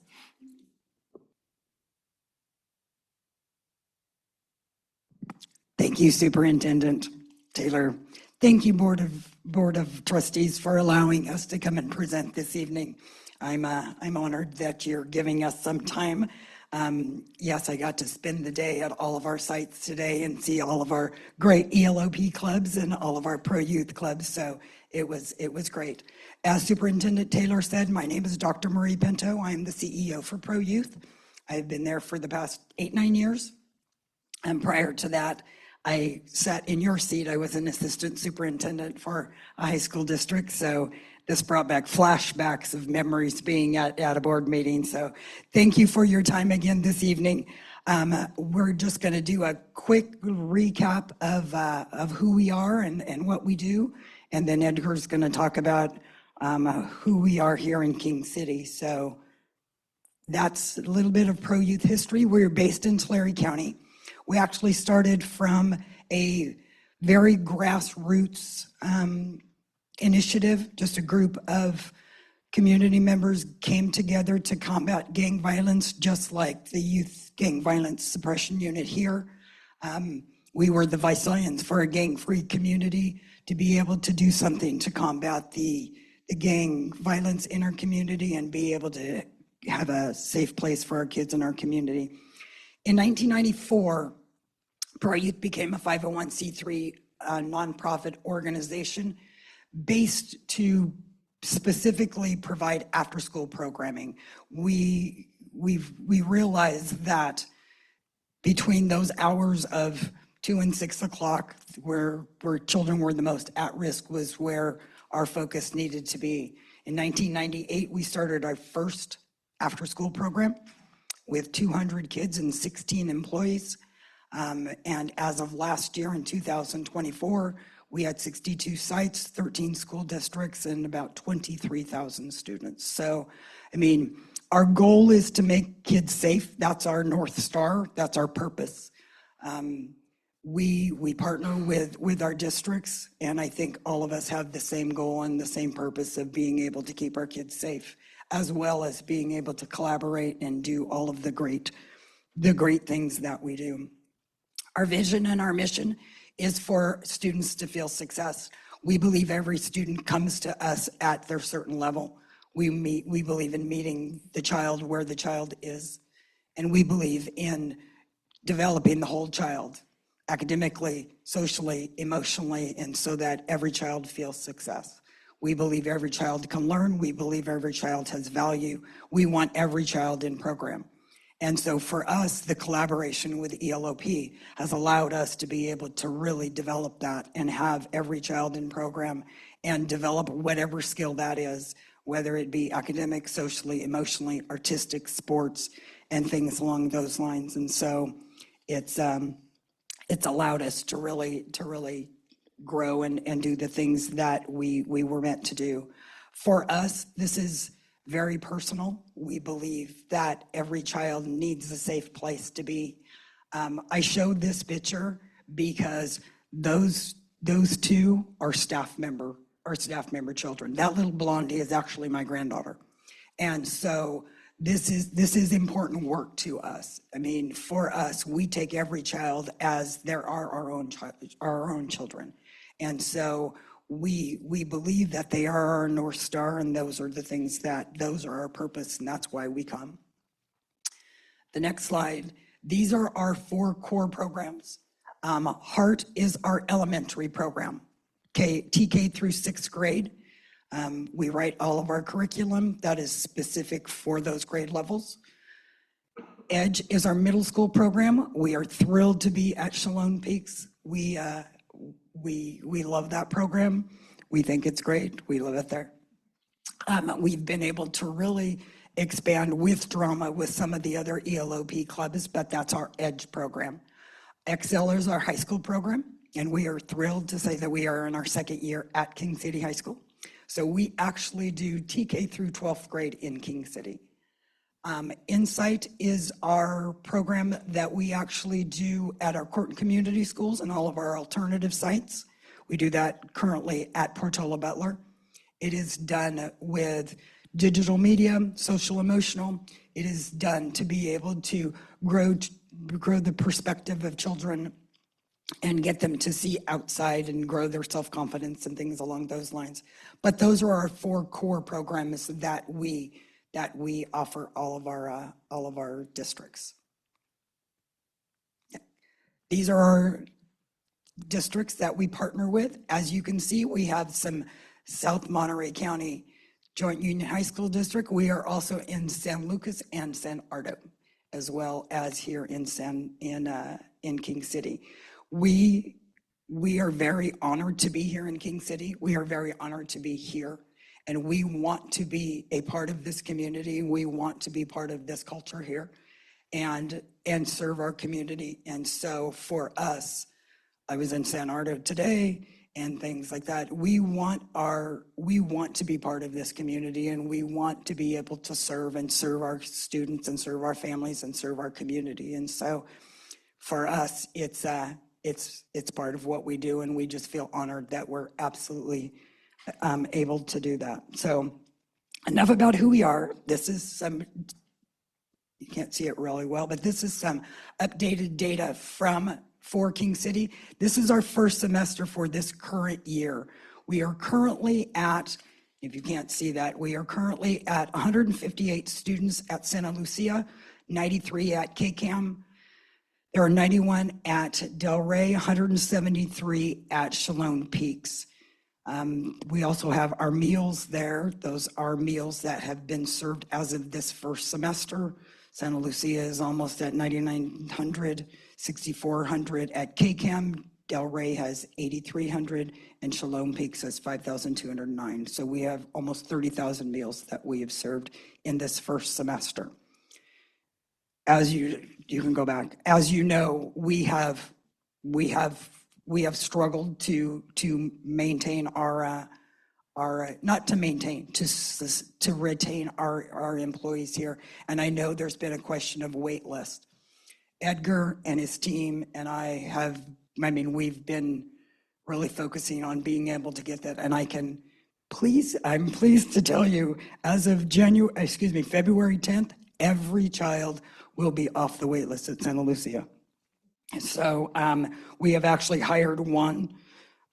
Thank you, Superintendent Taylor. Thank you, Board of Trustees, for allowing us to come and present this evening. I'm honored that you're giving us some time. Yes, I got to spend the day at all of our sites today and see all of our great ELOP clubs and all of our Pro Youth clubs, so it was great. As Superintendent Taylor said, my name is Dr. Marie Pinto. I am the CEO for Pro Youth. I've been there for the past 8-9 years, and prior to that, I sat in your seat. I was an assistant superintendent for a high school district, so this brought back flashbacks of memories being at a board meeting. So thank you for your time again this evening. We're just going to do a quick recap of who we are and what we do, and then Edgar's going to talk about who we are here in King City. So that's a little bit of Pro Youth history. We're based in Tulare County. We actually started from a very grassroots initiative. Just a group of community members came together to combat gang violence, just like the Youth Gang Violence Suppression Unit here. We were the Visayans for a gang-free community to be able to do something to combat the gang violence in our community and be able to have a safe place for our kids in our community. In 1994, Pro Youth became a 501c3 nonprofit organization based to specifically provide after-school programming. We realized that between those hours of 2 and 6 o'clock, where children were the most at risk, was where our focus needed to be. In 1998, we started our first after-school program with 200 kids and 16 employees. And as of last year in 2024, we had 62 sites, 13 school districts, and about 23,000 students. So, I mean, our goal is to make kids safe. That's our North Star. That's our purpose. We partner with our districts, and I think all of us have the same goal and the same purpose of being able to keep our kids safe, as well as being able to collaborate and do all of the great things that we do. Our vision and our mission is for students to feel success. We believe every student comes to us at their certain level. We believe in meeting the child where the child is, and we believe in developing the whole child academically, socially, emotionally, and so that every child feels success. We believe every child can learn. We believe every child has value. We want every child in program. And so for us, the collaboration with ELOP has allowed us to be able to really develop that and have every child in program and develop whatever skill that is, whether it be academic, socially, emotionally, artistic, sports, and things along those lines. And so it's allowed us to really grow and do the things that we were meant to do. For us, this is very personal. We believe that every child needs a safe place to be. I showed this picture because those two are staff member children. That little blondie is actually my granddaughter. And so this is important work to us. I mean, for us, we take every child as there are our own children. And so we believe that they are our North Star, and those are the things those are our purpose, and that's why we come. The next slide. These are our 4 core programs. HEART is our elementary program, TK through 6th grade. We write all of our curriculum that is specific for those grade levels. EDGE is our middle school program. We are thrilled to be at Shalom Peaks. We love that program. We think it's great. We love it there. We've been able to really expand with drama with some of the other ELOP clubs, but that's our EDGE program. Excel is our high school program, and we are thrilled to say that we are in our 2nd year at King City High School. So we actually do TK through 12th grade in King City. Insight is our program that we actually do at our court and community schools and all of our alternative sites. We do that currently at Portola Butler. It is done with digital media, social emotional. It is done to be able to grow the perspective of children and get them to see outside and grow their self-confidence and things along those lines. But those are our 4 core programs that we offer all of our districts. These are our districts that we partner with. As you can see, we have some South Monterey County Joint Union High School District. We are also in San Lucas and San Ardo, as well as here in King City. We are very honored to be here in King City. We are very honored to be here, and we want to be a part of this community. We want to be part of this culture here and serve our community. And so for us, I was in San Ardo today and things like that. We want to be part of this community, and we want to be able to serve our students and serve our families and serve our community. And so for us, it's part of what we do, and we just feel honored that we're absolutely able to do that. So enough about who we are. This is some, you can't see it really well, but this is some updated data for King City. This is our first semester for this current year. We are currently at, if you can't see that, we are currently at 158 students at Santa Lucia, 93 at KCAM. There are 91 at Delray, 173 at Shalom Peaks. We also have our meals there. Those are meals that have been served as of this first semester. Santa Lucia is almost at 9,900, 6,400 at KCAM. Delray has 8,300, and Shalom Peaks has 5,209. So we have almost 30,000 meals that we have served in this first semester. As you can go back. As you know, we have struggled to maintain to retain our employees here. And I know there's been a question of wait list. Edgar and his team and we've been really focusing on being able to get that. And I'm pleased to tell you, as of February 10th, every child will be off the wait list at Santa Lucia. So we have actually hired one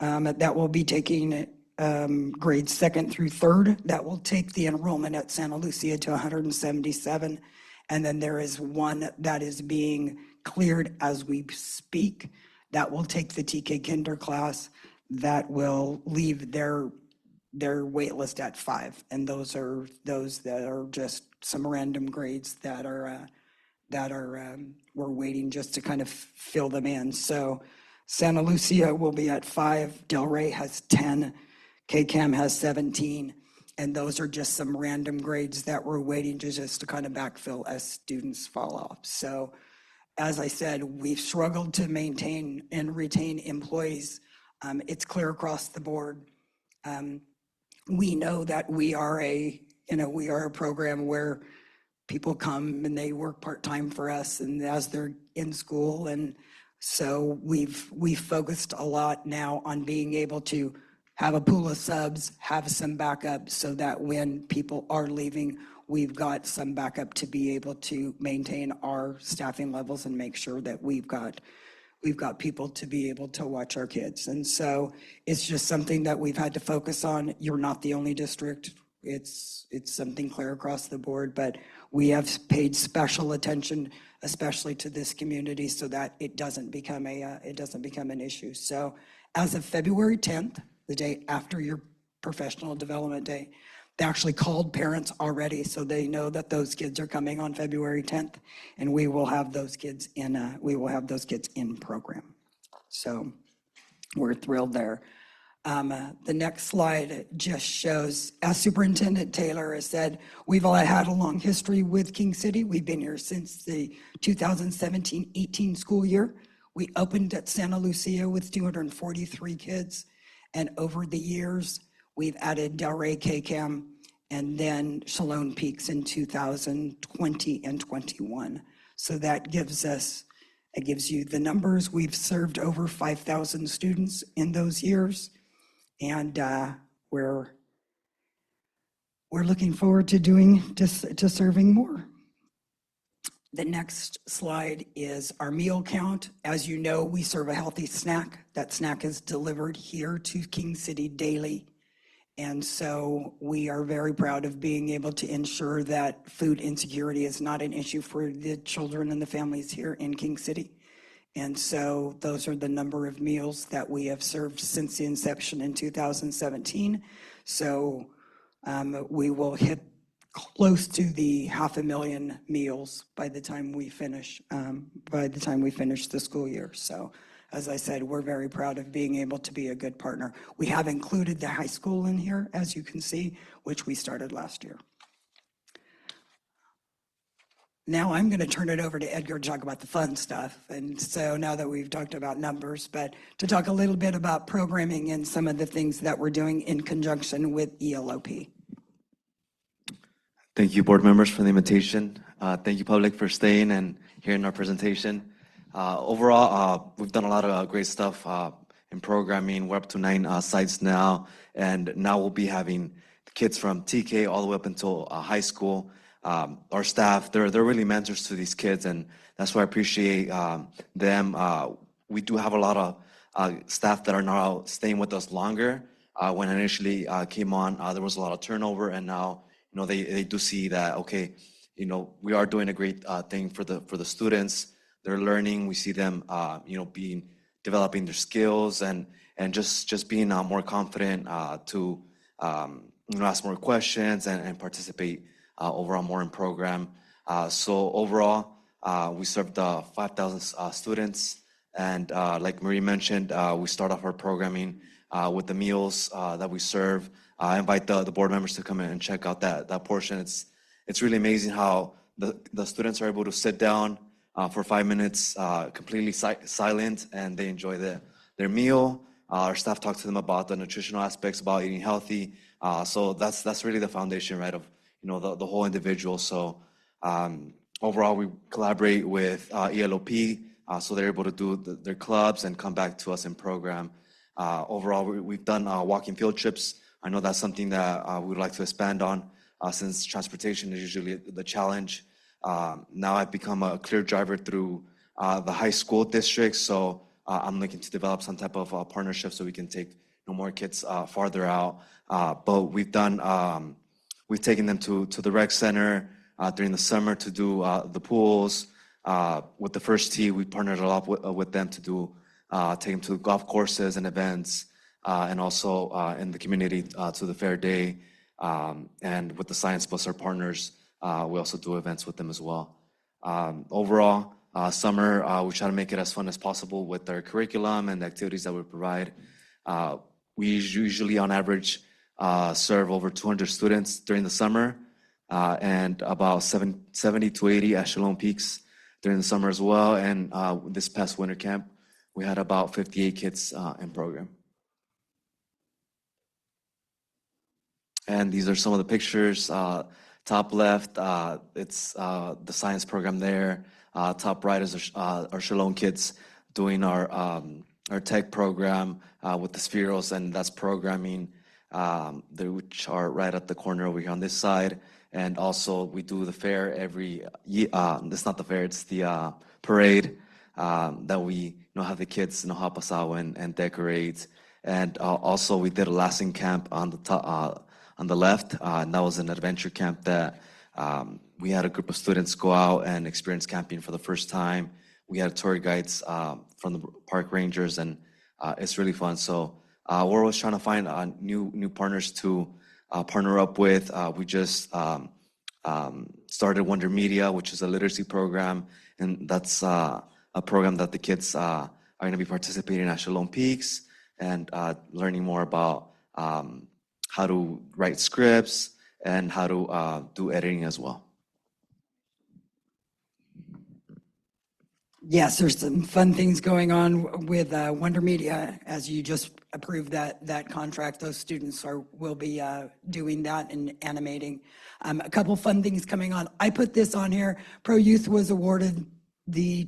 that will be taking grades 2nd through 3rd. That will take the enrollment at Santa Lucia to 177. And then there is one that is being cleared as we speak that will take the TK Kinder class that will leave their wait list at 5. And those are those that are just some random grades that are we're waiting just to kind of fill them in. So Santa Lucia will be at 5, Delray has 10, KCAM has 17, and those are just some random grades that we're waiting just to kind of backfill as students fall off. So as I said, we've struggled to maintain and retain employees. It's clear across the board. We know that we are a program where people come and they work part-time for us and as they're in school. And so we've focused a lot now on being able to have a pool of subs, have some backup so that when people are leaving, we've got some backup to be able to maintain our staffing levels and make sure that we've got people to be able to watch our kids. And so it's just something that we've had to focus on. You're not the only district. It's something clear across the board, but we have paid special attention, especially to this community, so that it doesn't become an issue. So as of February 10th, the day after your professional development day, they actually called parents already, so they know that those kids are coming on February 10th, and we will have those kids in program. So we're thrilled there. The next slide just shows, as Superintendent Taylor has said, we've all had a long history with King City. We've been here since the 2017-18 school year. We opened at Santa Lucia with 243 kids, and over the years, we've added Delray, KCAM, and then Shalom Peaks in 2020 and 21. So that gives you the numbers. We've served over 5,000 students in those years. And we're looking forward to serving more. The next slide is our meal count. As you know, we serve a healthy snack. That snack is delivered here to King City daily. And so we are very proud of being able to ensure that food insecurity is not an issue for the children and the families here in King City. And so those are the number of meals that we have served since the inception in 2017. So we will hit close to the 500,000 meals by the time we finish the school year. So as I said, we're very proud of being able to be a good partner. We have included the high school in here, as you can see, which we started last year. Now I'm going to turn it over to Edgar to talk about the fun stuff. And so now that we've talked about numbers, but to talk a little bit about programming and some of the things that we're doing in conjunction with ELOP. Thank you, board members, for the invitation. Thank you, public, for staying and hearing our presentation. Overall, we've done a lot of great stuff in programming. We're up to 9 sites now, and now we'll be having the kids from TK all the way up until high school. Our staff, they're really mentors to these kids, and that's why I appreciate them. We do have a lot of staff that are now staying with us longer. When I initially came on, there was a lot of turnover, and now they do see that, okay, we are doing a great thing for the students. They're learning. We see them developing their skills and just being more confident to ask more questions and participate overall more in program. So overall, we served 5,000 students, and like Marie mentioned, we start off our programming with the meals that we serve. I invite the board members to come in and check out that portion. It's really amazing how the students are able to sit down for 5 minutes, completely silent, and they enjoy their meal. Our staff talk to them about the nutritional aspects, about eating healthy. So that's really the foundation, right, of the whole individual. So overall, we collaborate with ELOP, so they're able to do their clubs and come back to us in program. Overall, we've done walking field trips. I know that's something that we would like to expand on, since transportation is usually the challenge. Now I've become a clear driver through the high school district. So I'm looking to develop some type of partnership so we can take more kids farther out. But we've taken them to the rec center during the summer to do the pools. With the first tee, we partnered a lot with them to do take them to golf courses and events, and also in the community to the fair day. And with the science bus, our partners, we also do events with them as well. Overall, summer, we try to make it as fun as possible with our curriculum and the activities that we provide. We usually, on average, serve over 200 students during the summer, and about 70 to 80 at Shalom Peaks during the summer as well. And this past winter camp, we had about 58 kids in program. And these are some of the pictures. Top left, it's the science program there. Top right is our Shalom kids doing our tech program with the spheros, and that's programming, which are right at the corner over here on this side. And also we do the fair every year. It's not the fair, it's the parade that we have the kids help us out and decorate. And also we did a lasting camp on the top, on the left, and that was an adventure camp that we had a group of students go out and experience camping for the first time. We had tour guides from the park rangers, and it's really fun. So we're always trying to find new partners to partner up with. We just started Wonder Media, which is a literacy program, and that's a program that the kids are going to be participating at Shalom Peaks and learning more about how to write scripts and how to do editing as well. Yes, there's some fun things going on with Wonder Media. As you just approved that contract, those students will be doing that and animating. A couple fun things coming on. I put this on here. Pro Youth was awarded the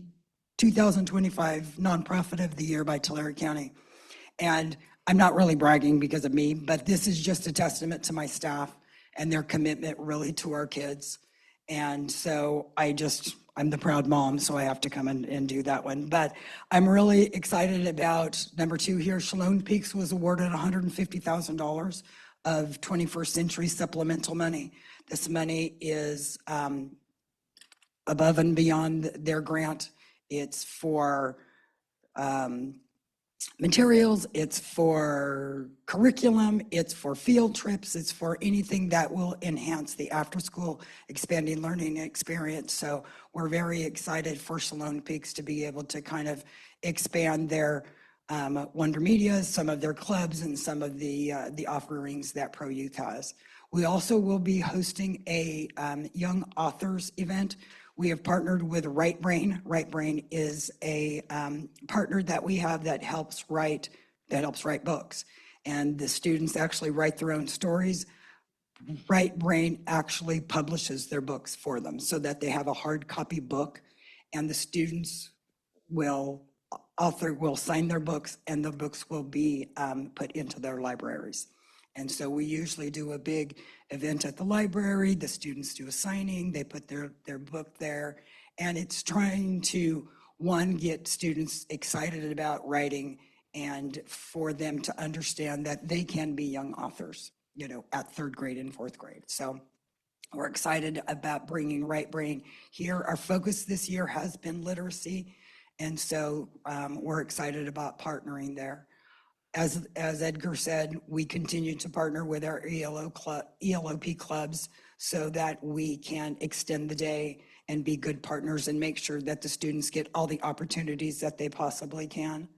2025 Nonprofit of the Year by Tulare County. And I'm not really bragging because of me, but this is just a testament to my staff and their commitment really to our kids. And so I'm the proud mom, so I have to come and do that one. But I'm really excited about number 2 here. Shalom Peaks was awarded $150,000 of 21st century supplemental money. This money is above and beyond their grant. It's for materials, it's for curriculum, it's for field trips, it's for anything that will enhance the after-school expanding learning experience. So we're very excited for Shalom Peaks to be able to kind of expand their Wonder Media, some of their clubs, and some of the offerings that Pro Youth has. We also will be hosting a young authors event. We have partnered with Right Brain. Right Brain is a partner that we have that helps write books. And the students actually write their own stories. Right Brain actually publishes their books for them so that they have a hard copy book, and the students will sign their books, and the books will be put into their libraries. And so we usually do a big event at the library. The students do a signing, they put their book there, and it's trying to, one, get students excited about writing and for them to understand that they can be young authors, at 3rd grade and 4th grade. So we're excited about bringing Right Brain here. Our focus this year has been literacy, and so we're excited about partnering there. As Edgar said, we continue to partner with our ELOP clubs so that we can extend the day and be good partners and make sure that the students get all the opportunities that they possibly can.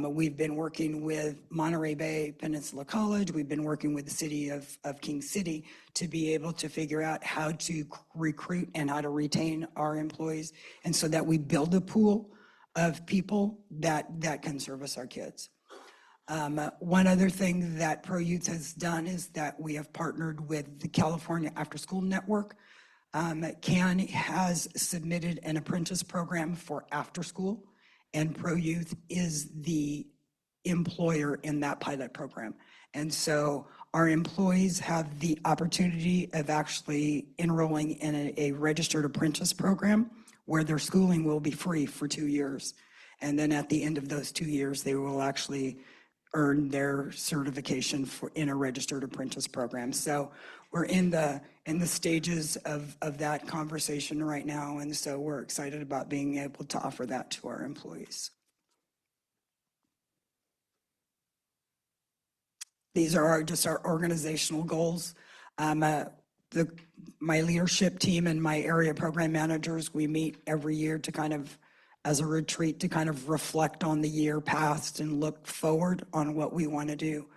We've been working with Monterey Bay Peninsula College. We've been working with the city of King City to be able to figure out how to recruit and how to retain our employees, and so that we build a pool of people that can service our kids. One other thing that Pro Youth has done is that we have partnered with the California After School Network. CAN has submitted an apprentice program for after school, and Pro Youth is the employer in that pilot program. And so our employees have the opportunity of actually enrolling in a registered apprentice program where their schooling will be free for 2 years. And then at the end of those 2 years, they will actually earn their certification in a registered apprentice program. So we're in the stages of that conversation right now, and so we're excited about being able to offer that to our employees. These are just our organizational goals. My leadership team and my area program managers, we meet every year to kind of, as a retreat, to kind of reflect on the year past and look forward on what we want to do.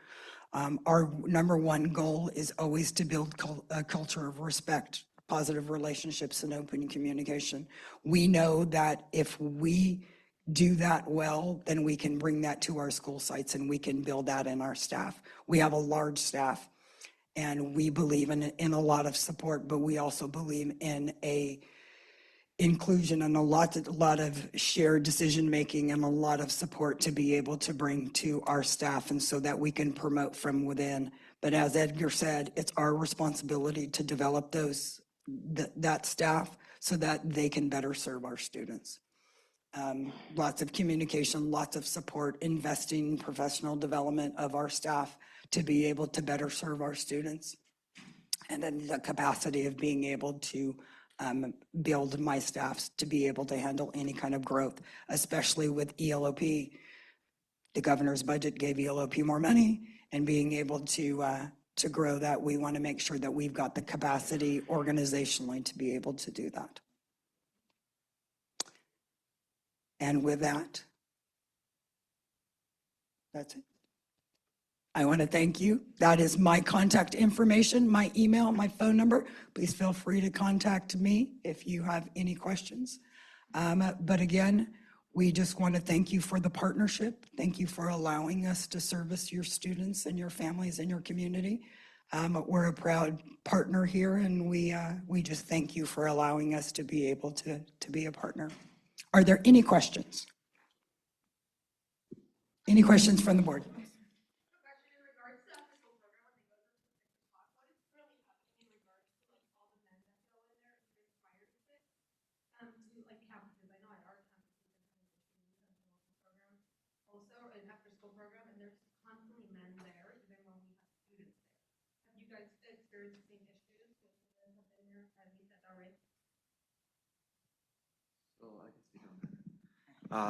Our number one goal is always to build a culture of respect, positive relationships, and open communication. We know that if we do that well, then we can bring that to our school sites and we can build that in our staff. We have a large staff and we believe in a lot of support, but we also believe in a inclusion and a lot of shared decision making and a lot of support to be able to bring to our staff, and so that we can promote from within. But as Edgar said, it's our responsibility to develop that staff so that they can better serve our students. Lots of communication, lots of support, investing in professional development of our staff to be able to better serve our students. And then the capacity of being able to build my staffs to be able to handle any kind of growth, especially with ELOP. The governor's budget gave ELOP more money, and being able to grow that, we want to make sure that we've got the capacity organizationally to be able to do that. And with that, that's it. I want to thank you. That is my contact information, my email, my phone number. Please feel free to contact me if you have any questions. But again, we just want to thank you for the partnership. Thank you for allowing us to service your students and your families and your community. We're a proud partner here, and we just thank you for allowing us to be able to be a partner. Are there any questions? Any questions from the board?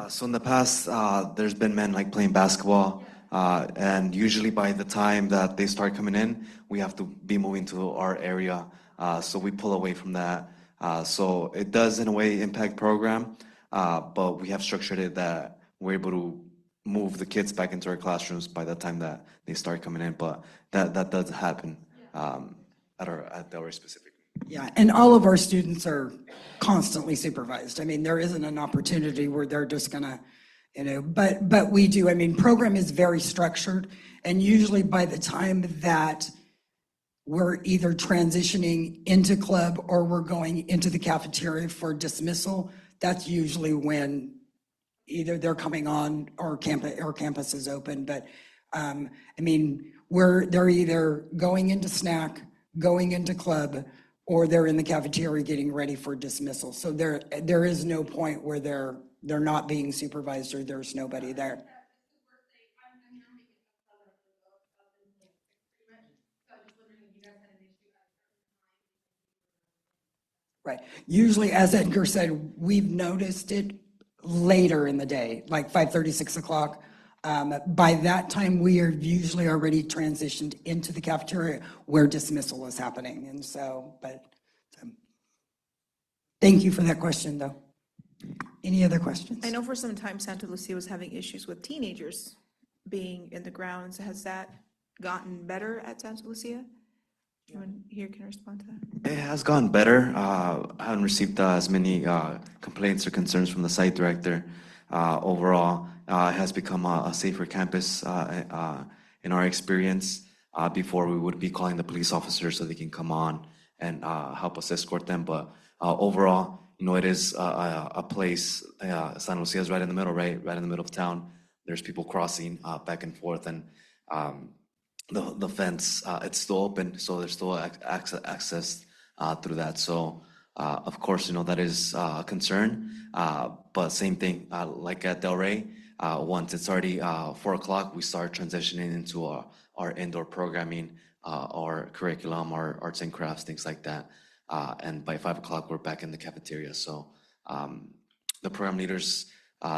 So in the past, there's been men like playing basketball, and usually by the time that they start coming in, we have to be moving to our area. So we pull away from that. So it does in a way impact program, but we have structured it that we're able to move the kids back into our classrooms by the time that they start coming in. But that does happen at our specific. Yeah, and all of our students are constantly supervised. I mean, there isn't an opportunity where they're just gonna, but we do. I mean, program is very structured, and usually by the time that we're either transitioning into club or we're going into the cafeteria for dismissal, that's usually when either they're coming on or campus is open. But I mean, they're either going into snack, going into club, or they're in the cafeteria getting ready for dismissal. So there is no point where they're not being supervised or there's nobody there. Right. Usually, as Edgar said, we've noticed it later in the day, like 5:30, 6 o'clock. By that time, we are usually already transitioned into the cafeteria where dismissal is happening. And so, thank you for that question, though. Any other questions? I know for some time Santa Lucia was having issues with teenagers being in the grounds. Has that gotten better at Santa Lucia? Anyone here can respond to that? It has gotten better. I haven't received as many complaints or concerns from the site director. Overall, it has become a safer campus in our experience. Before, we would be calling the police officers so they can come on and help us escort them. But overall, it is a place. San Lucia is right in the middle, right in the middle of town. There's people crossing back and forth, and the fence, it's still open, so there's still access through that. So Of course, that is a concern, but same thing, like at Del Rey, once it's already 4 o'clock, we start transitioning into our indoor programming, our curriculum, our arts and crafts, things like that. And by 5 o'clock, we're back in the cafeteria. So the program leaders,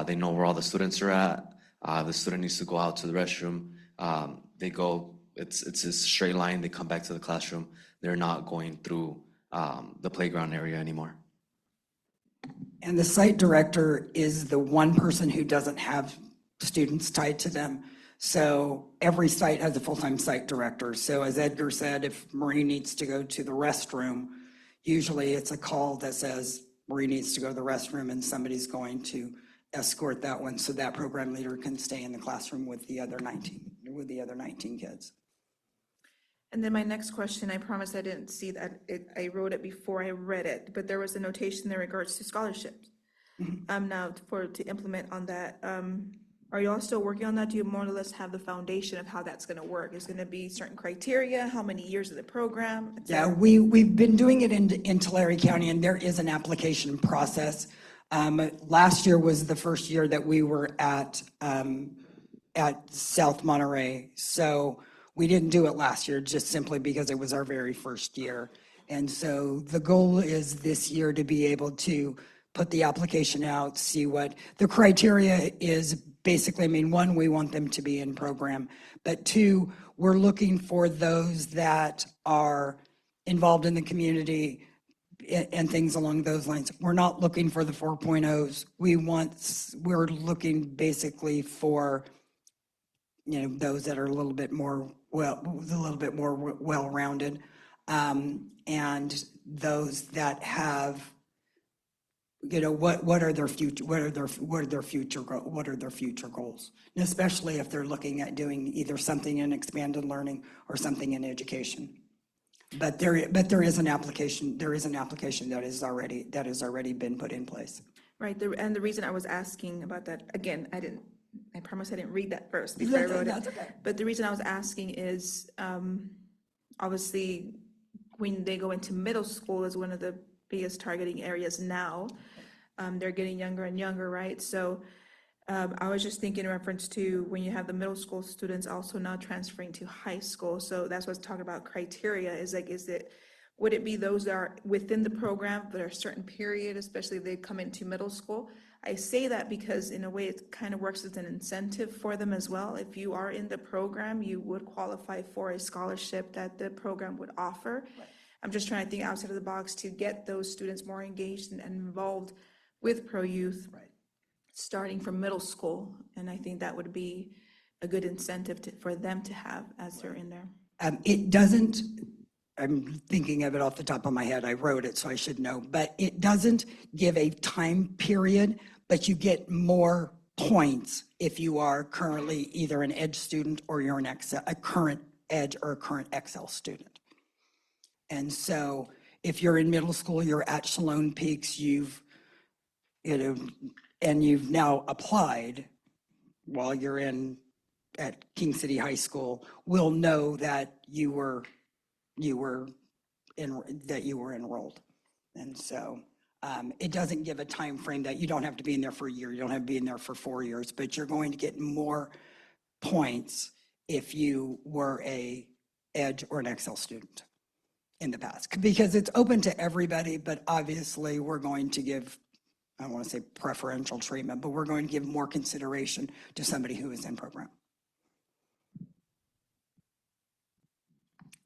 they know where all the students are at. The student needs to go out to the restroom. They go, it's a straight line. They come back to the classroom. They're not going through the playground area anymore. And the site director is the one person who doesn't have students tied to them. So every site has a full-time site director. So as Edgar said, if Marie needs to go to the restroom, usually it's a call that says Marie needs to go to the restroom and somebody's going to escort that one so that program leader can stay in the classroom with the other 19 kids. And then my next question, I promise I didn't see that, I wrote it before I read it, but there was a notation in regards to scholarships. Now, to implement on that, are you all still working on that? Do you more or less have the foundation of how that's gonna work? Is it gonna be certain criteria, how many years of the program? Yeah, we've been doing it in Tulare County, and there is an application process. Last year was the first year that we were at South Monterey. So we didn't do it last year just simply because it was our very first year. And so the goal is this year to be able to put the application out, see what the criteria is. Basically, I mean, one, we want them to be in program, but two, we're looking for those that are involved in the community and things along those lines. We're not looking for the 4.0s. We're looking basically for, those that are a little bit more well-rounded, and those that have, what are their future goals, and especially if they're looking at doing either something in expanded learning or something in education. But there is an application. There is an application that has already been put in place. Right, and the reason I was asking about that, again, I promise I didn't read that first before I wrote it. That's okay. But the reason I was asking is, obviously, when they go into middle school is one of the biggest targeting areas now. They're getting younger and younger, right? So I was just thinking in reference to when you have the middle school students also now transferring to high school. So that's what's talking about criteria would it be those that are within the program for a certain period, especially if they come into middle school? I say that because in a way it kind of works as an incentive for them as well. If you are in the program, you would qualify for a scholarship that the program would offer. Right. I'm just trying to think outside of the box to get those students more engaged and involved with Pro Youth, right, starting from middle school. And I think that would be a good incentive for them to have as they're in there. It doesn't, I'm thinking of it off the top of my head, I wrote it so I should know, but it doesn't give a time period, but you get more points if you are currently either an EDGE student or you're a current EDGE or a current Excel student. And so if you're in middle school, you're at Shalom Peaks, and you've now applied while you're at King City High School, we'll know that you were enrolled. And so it doesn't give a time frame that you don't have to be in there for a year, you don't have to be in there for 4 years, but you're going to get more points if you were a EDGE or an Excel student in the past, because it's open to everybody, but obviously we're going to give, I don't want to say preferential treatment, but we're going to give more consideration to somebody who is in program.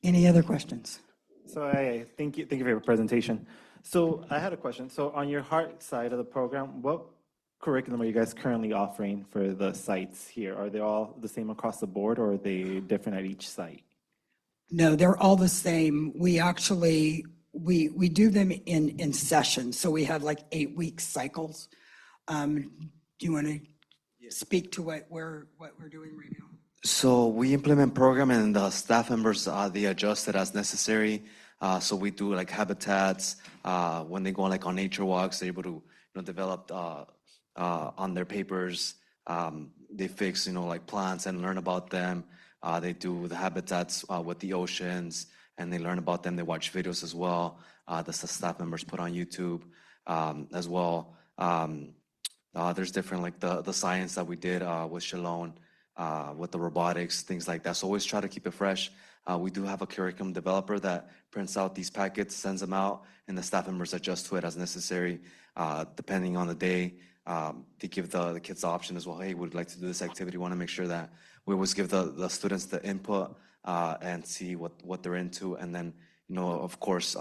Any other questions? So thank you for your presentation. So I had a question. So on your heart side of the program, what curriculum are you guys currently offering for the sites here? Are they all the same across the board, or are they different at each site? No, they're all the same. We actually, we do them in sessions. So we have like 8-week cycles. Do you want to speak to what we're doing right now? So we implement program, and the staff members, they adjust it as necessary. So we do like habitats. When they go on nature walks, they're able to develop on their papers. They fix like plants and learn about them. They do the habitats with the oceans and they learn about them. They watch videos as well. The staff members put on YouTube as well. There's different, like the science that we did with Shalone, with the robotics, things like that. So always try to keep it fresh. We do have a curriculum developer that prints out these packets, sends them out, and the staff members adjust to it as necessary, depending on the day. They give the kids the option as well. Hey, we'd like to do this activity. We want to make sure that we always give the students the input and see what they're into, and then, of course,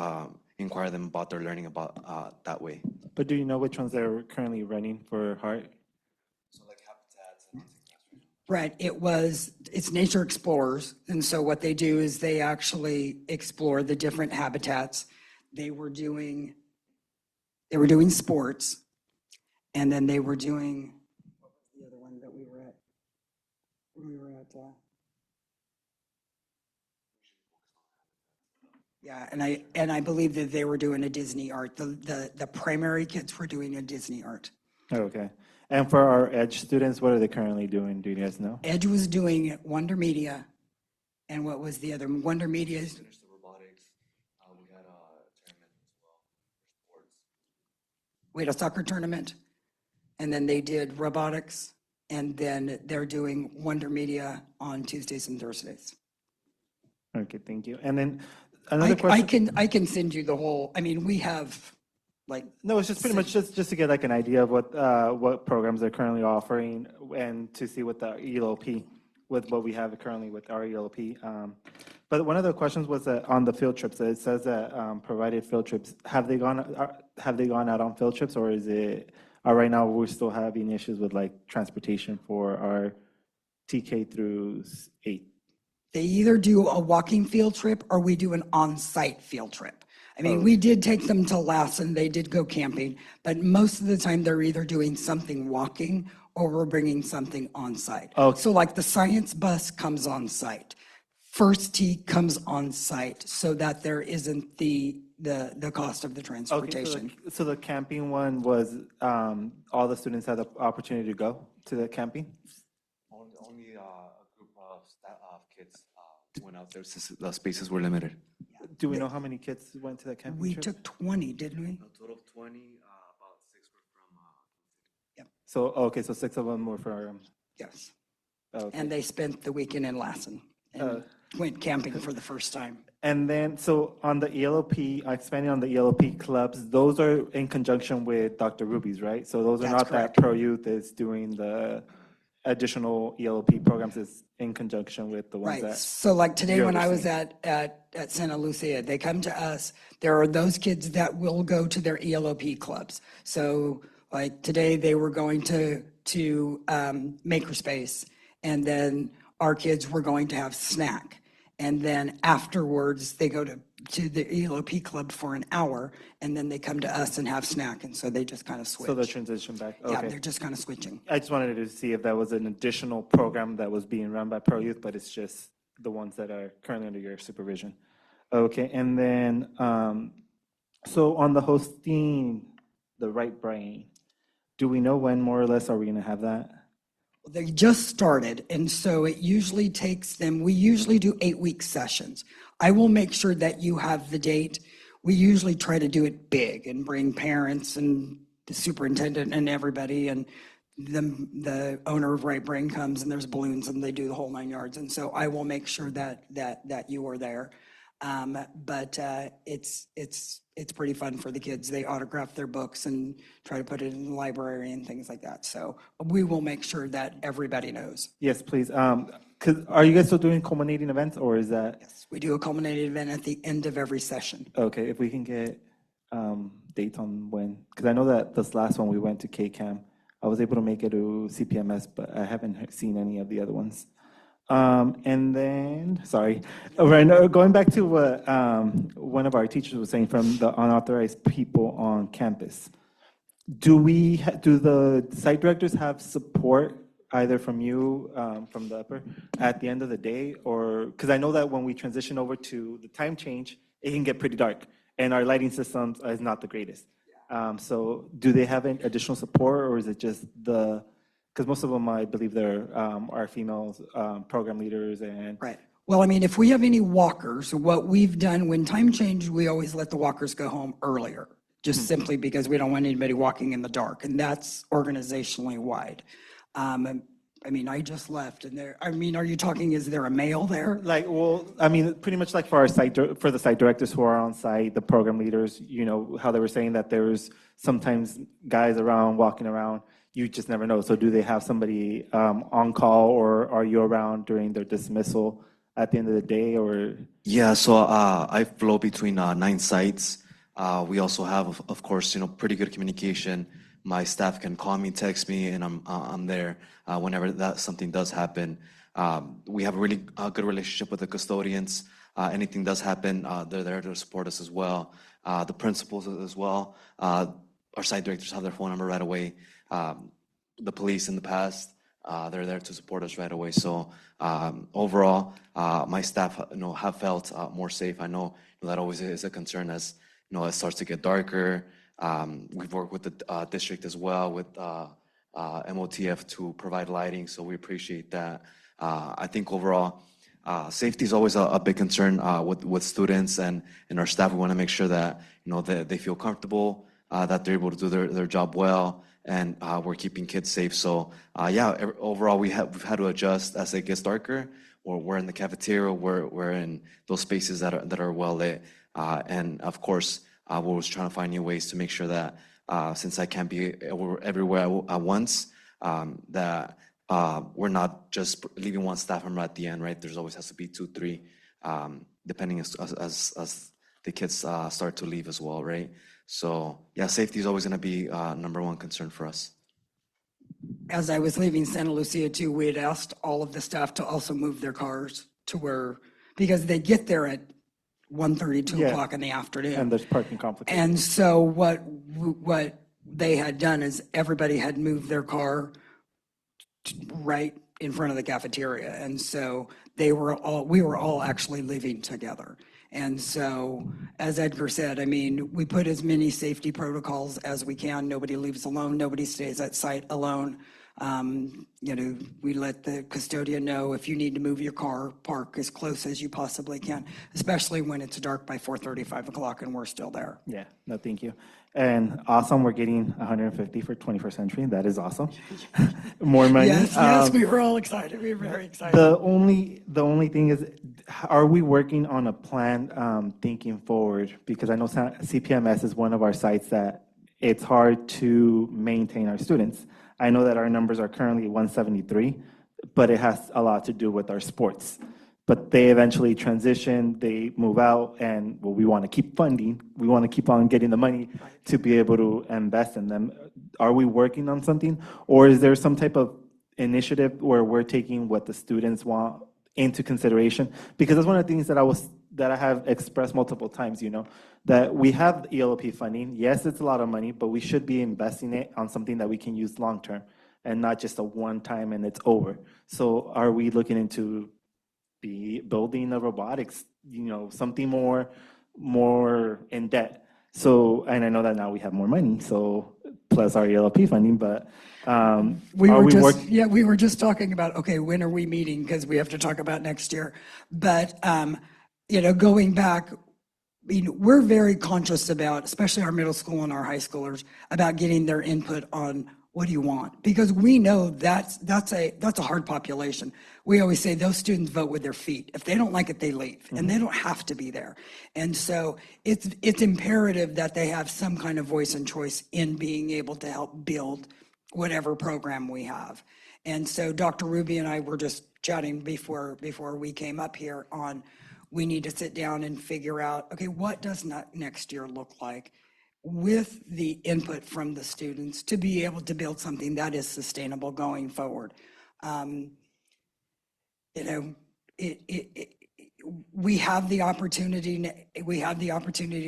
inquire them about their learning about that way. But do you know which ones they're currently running for heart? So like habitats and Right, it's Nature Explorers, and so what they do is they actually explore the different habitats. They were doing sports, and then they were doing, what was the other one that we were at? Yeah, and I believe that they were doing a Disney art. The primary kids were doing a Disney art. Okay. And for our EDGE students, what are they currently doing? Do you guys know? Edge was doing Wonder Media, and what was the other? Wonder Media is finished the robotics. We had a tournament as well for sports. we had a soccer tournament, and then they did robotics, and then they're doing Wonder Media on Tuesdays and Thursdays. Okay, thank you. And then another question. I can send you the whole, I mean, we have like. No, it's just pretty much just to get like an idea of what programs they're currently offering and to see what the ELOP, with what we have currently with our ELOP. But one of the questions was that on the field trips, it says that provided field trips, have they gone out on field trips, or is it, right now we're still having issues with like transportation for our TK through 8? They either do a walking field trip or we do an on-site field trip. I mean, we did take them to Lassen, they did go camping, but most of the time they're either doing something walking or we're bringing something on-site. So like the science bus comes on-site, First Tee comes on-site so that there isn't the cost of the transportation. Okay, so the camping one was, all the students had the opportunity to go to the camping? Only a group of kids went out there since the spaces were limited. Do we know how many kids went to that camping We trip? took 20, didn't we? A total of 20, about 6 were from. So, okay, so 6 of them were from. Yes. Okay. And they spent the weekend in Lassen and went camping for the first time. And then, so on the ELOP, expanding on the ELOP clubs, those are in conjunction with Dr. Ruby's, right? So those are That's not correct. that Pro Youth is doing the additional ELOP programs, is in conjunction with the ones Right. that. So like today you're when I was overseeing. at Santa Lucia, they come to us. There are those kids that will go to their ELOP clubs. So like today they were going to Makerspace, and then our kids were going to have snack. And then afterwards they go to the ELOP club for an hour, and then they come to us and have snack. And so they just kind of switch. So the transition back, Yeah, okay. they're just kind of switching. I just wanted to see if that was an additional program that was being run by Pro Youth, but it's just the ones that are currently under your supervision. Okay, and then, so on the hosting, the right brain, do we know when more or less are we gonna have that? They just started, and so it usually takes them, we usually do 8-week sessions. I will make sure that you have the date. We usually try to do it big and bring parents and the superintendent and everybody, and the owner of Right Brain comes, and there's balloons and they do the whole 9 yards. And so I will make sure that you are there. But it's pretty fun for the kids. They autograph their books and try to put it in the library and things like that. So we will make sure that everybody knows. Yes, please. Cause are you guys still doing culminating events, or is that? Yes, we do a culminated event at the end of every session. Okay, if we can get dates on when, because I know that this last one we went to KCAM. I was able to make it to CPMS, but I haven't seen any of the other ones. And then, sorry, right now, going back to what one of our teachers was saying from the unauthorized people on campus. Do the site directors have support either from you, from the upper, at the end of the day? Or, because I know that when we transition over to the time change, it can get pretty dark, and our lighting systems is not the greatest. So do they have any additional support, or is it just because most of them, I believe, they're our female program leaders and Right. Well, I mean, if we have any walkers, what we've done when time changed, we always let the walkers go home earlier, just simply because we don't want anybody walking in the dark, and that's organizationally wide. I mean, I just left, and I mean, are you talking, is there a male there? Like, well, I mean, pretty much like for our for the site directors who are on site, the program leaders, you know, how they were saying that there's sometimes guys around walking around, you just never know. So do they have somebody on call, or are you around during their dismissal at the end of the day, or? Yeah, so I flow between 9 sites. We also have, of course, you know, pretty good communication. My staff can call me, text me, and I'm there whenever something does happen. We have a really good relationship with the custodians. Anything does happen, they're there to support us as well. The principals as well. Our site directors have their phone number right away. The police in the past, they're there to support us right away. So overall, my staff, you know, have felt more safe. I know that always is a concern as, you know, it starts to get darker. We've worked with the district as well, with MOTF to provide lighting, so we appreciate that. I think overall, safety is always a big concern with students and our staff. We want to make sure that, you know, they feel comfortable, that they're able to do their job well, and we're keeping kids safe. So yeah, overall we've had to adjust as it gets darker. We're in the cafeteria, we're in those spaces that are well lit, and of course we're always trying to find new ways to make sure that since I can't be everywhere at once, that we're not just leaving one staff member at the end, right? There's always has to be 2, 3, depending as the kids start to leave as well, right? So yeah, safety is always going to be number one concern for us. As I was leaving Santa Lucia too, we had asked all of the staff to also move their cars to where, because they get there at 1:30, 2 o'clock in the afternoon. And there's parking complications. And so what they had done is everybody had moved their car right in front of the cafeteria. And so we were all actually living together. And so, as Edgar said, I mean, we put as many safety protocols as we can. Nobody leaves alone. Nobody stays at site alone. You know, we let the custodian know if you need to move your car, park as close as you possibly can, especially when it's dark by 4:30, 5 o'clock, and we're still there. Yeah, no, thank you. And awesome, we're getting 150 for 21st century. That is awesome. More money. Yes, we were all excited. We were very excited. The only thing is, are we working on a plan thinking forward? Because I know CPMS is one of our sites that it's hard to maintain our students. I know that our numbers are currently 173, but it has a lot to do with our sports. But they eventually transition, they move out, and well, we want to keep funding. We want to keep on getting the money to be able to invest in them. Are we working on something? Or is there some type of initiative where we're taking what the students want into consideration? Because that's one of the things that I have expressed multiple times, you know, that we have ELP funding. Yes, it's a lot of money, but we should be investing it on something that we can use long term and not just a one time and it's over. So are we looking into building a robotics, you know, something more in debt? So, and I know that now we have more money, so plus our ELP funding, but we were just talking about, okay, when are we meeting? Because we have to talk about next year. But, you know, going back, I mean, we're very conscious about, especially our middle school and our high schoolers, about getting their input on what do you want? Because we know that's a hard population. We always say those students vote with their feet. If they don't like it, they leave, and they don't have to be there. And so it's imperative that they have some kind of voice and choice in being able to help build whatever program we have. And so Dr. Ruby and I were just chatting before we came up here on, we need to sit down and figure out, okay, what does next year look like with the input from the students to be able to build something that is sustainable going forward. You know, we have the opportunity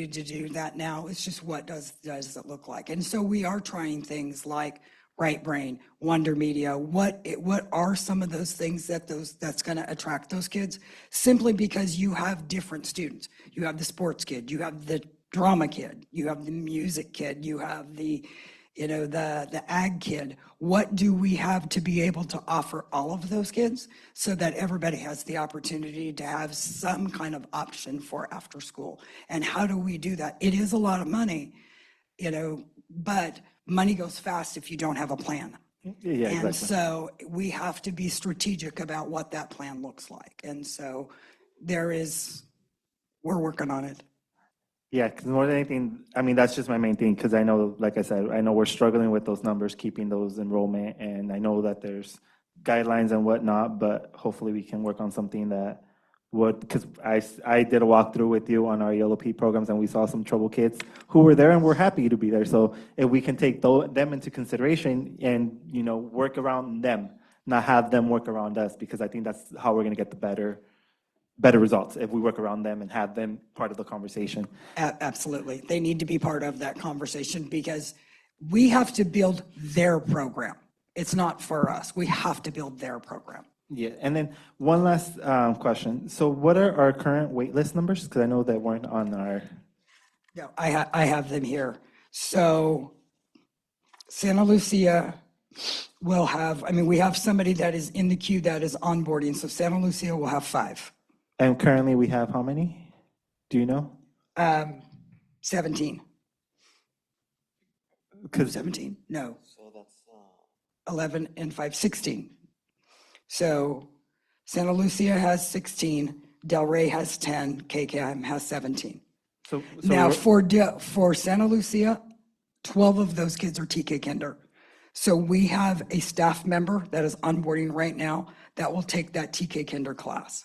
to do that now. It's just what does it look like? And so we are trying things like Right Brain, Wonder Media. What are some of those things that's going to attract those kids? Simply because you have different students. You have the sports kid, you have the drama kid, you have the music kid, you have the the ag kid. What do we have to be able to offer all of those kids so that everybody has the opportunity to have some kind of option for after school? And how do we do that? It is a lot of money, but money goes fast if you don't have a plan. Yeah, And exactly. so we have to be strategic about what that plan looks like. And so we're working on it. Yeah, because more than anything, I mean, that's just my main thing, because I know, like I said, I know we're struggling with those numbers, keeping those enrollment, and I know that there's guidelines and whatnot, but hopefully we can work on something that would, because I did a walkthrough with you on our ELP programs, and we saw some trouble kids who were there and were happy to be there. So if we can take them into consideration and, work around them, not have them work around us, because I think that's how we're going to get the better results, if we work around them and have them part of the conversation. Absolutely. They need to be part of that conversation because we have to build their program. It's not for us. We have to build their program. Yeah, and then one last question. So what are our current wait list numbers? Because I know they weren't on our... No, I have them here. So Santa Lucia will have, we have somebody that is in the queue that is onboarding. So Santa Lucia will have 5. And currently we have how many? Do you know? 17. 17? No. So that's 11 and 5, 16. So Santa Lucia has 16, Del Rey has 10, KKM has 17. So now for Santa Lucia, 12 of those kids are TK Kinder. So we have a staff member that is onboarding right now that will take that TK Kinder class.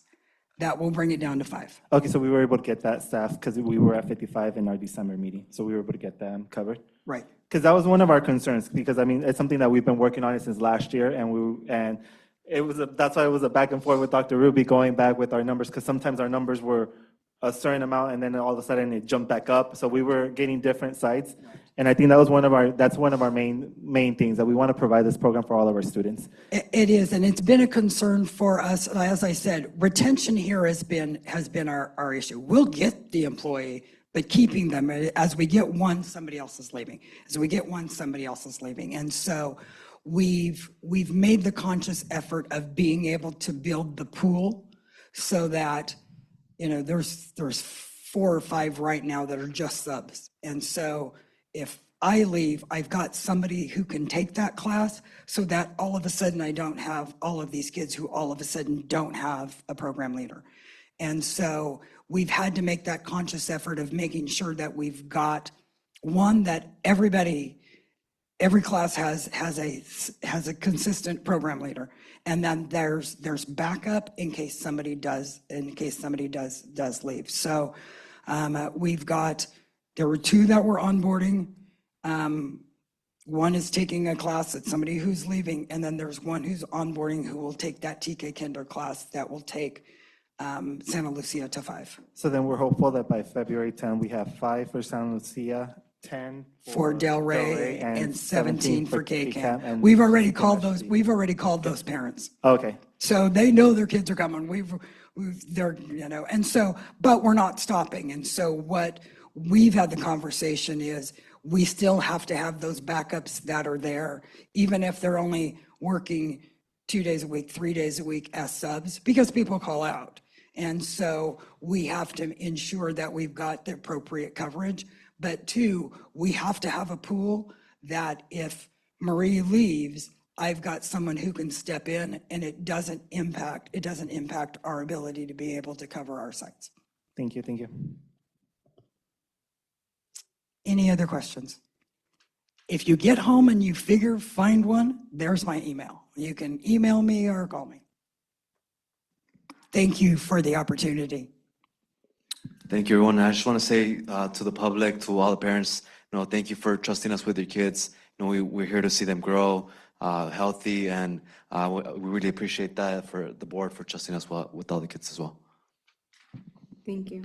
That will bring it down to 5. Okay, so we were able to get that staff because we were at 55 in our December meeting. So we were able to get them covered. Right. Because that was one of our concerns, because it's something that we've been working on it since last year, and that's why it was a back and forth with Dr. Ruby going back with our numbers, because sometimes our numbers were a certain amount and then all of a sudden it jumped back up. So we were getting different sites. And I think that's one of our main things, that we want to provide this program for all of our students. It is, and it's been a concern for us. As I said, retention here has been our issue. We'll get the employee, but keeping them, as we get one, somebody else is leaving. As we get one, somebody else is leaving. And so we've made the conscious effort of being able to build the pool so that, there's 4 or 5 right now that are just subs. And so if I leave, I've got somebody who can take that class so that all of a sudden I don't have all of these kids who all of a sudden don't have a program leader. And so we've had to make that conscious effort of making sure that we've got one, that every class has a consistent program leader, and then there's backup in case somebody does leave. So there were 2 that were onboarding. One is taking a class at somebody who's leaving, and then there's one who's onboarding who will take that TK Kinder class that will take Santa Lucia to 5. So then we're hopeful that by February 10, we have 5 for Santa Lucia, 10 for Del Rey, and 17 for KCAM. And We've already called those parents. Okay. So they know their kids are coming. But we're not stopping. And so what we've had the conversation is we still have to have those backups that are there, even if they're only working 2 days a week, 3 days a week as subs, because people call out. And so we have to ensure that we've got the appropriate coverage. But 2, we have to have a pool that if Marie leaves, I've got someone who can step in, and it doesn't impact our ability to be able to cover our sites. Thank you. Any other questions? If you get home and you find one, there's my email. You can email me or call me. Thank you for the opportunity. Thank you, everyone. I just want to say to the public, to all the parents, thank you for trusting us with your kids. We're here to see them grow healthy, and we really appreciate that for the board for trusting us with all the kids as well. Thank you.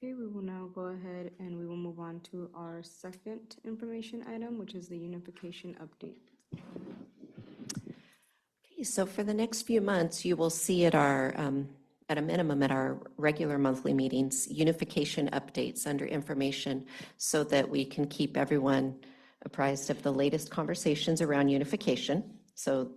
Okay, we will now go ahead and we will move on to our second information item, which is the unification update. Okay, so for the next few months, you will see at at a minimum at our regular monthly meetings, unification updates under information so that we can keep everyone apprised of the latest conversations around unification. So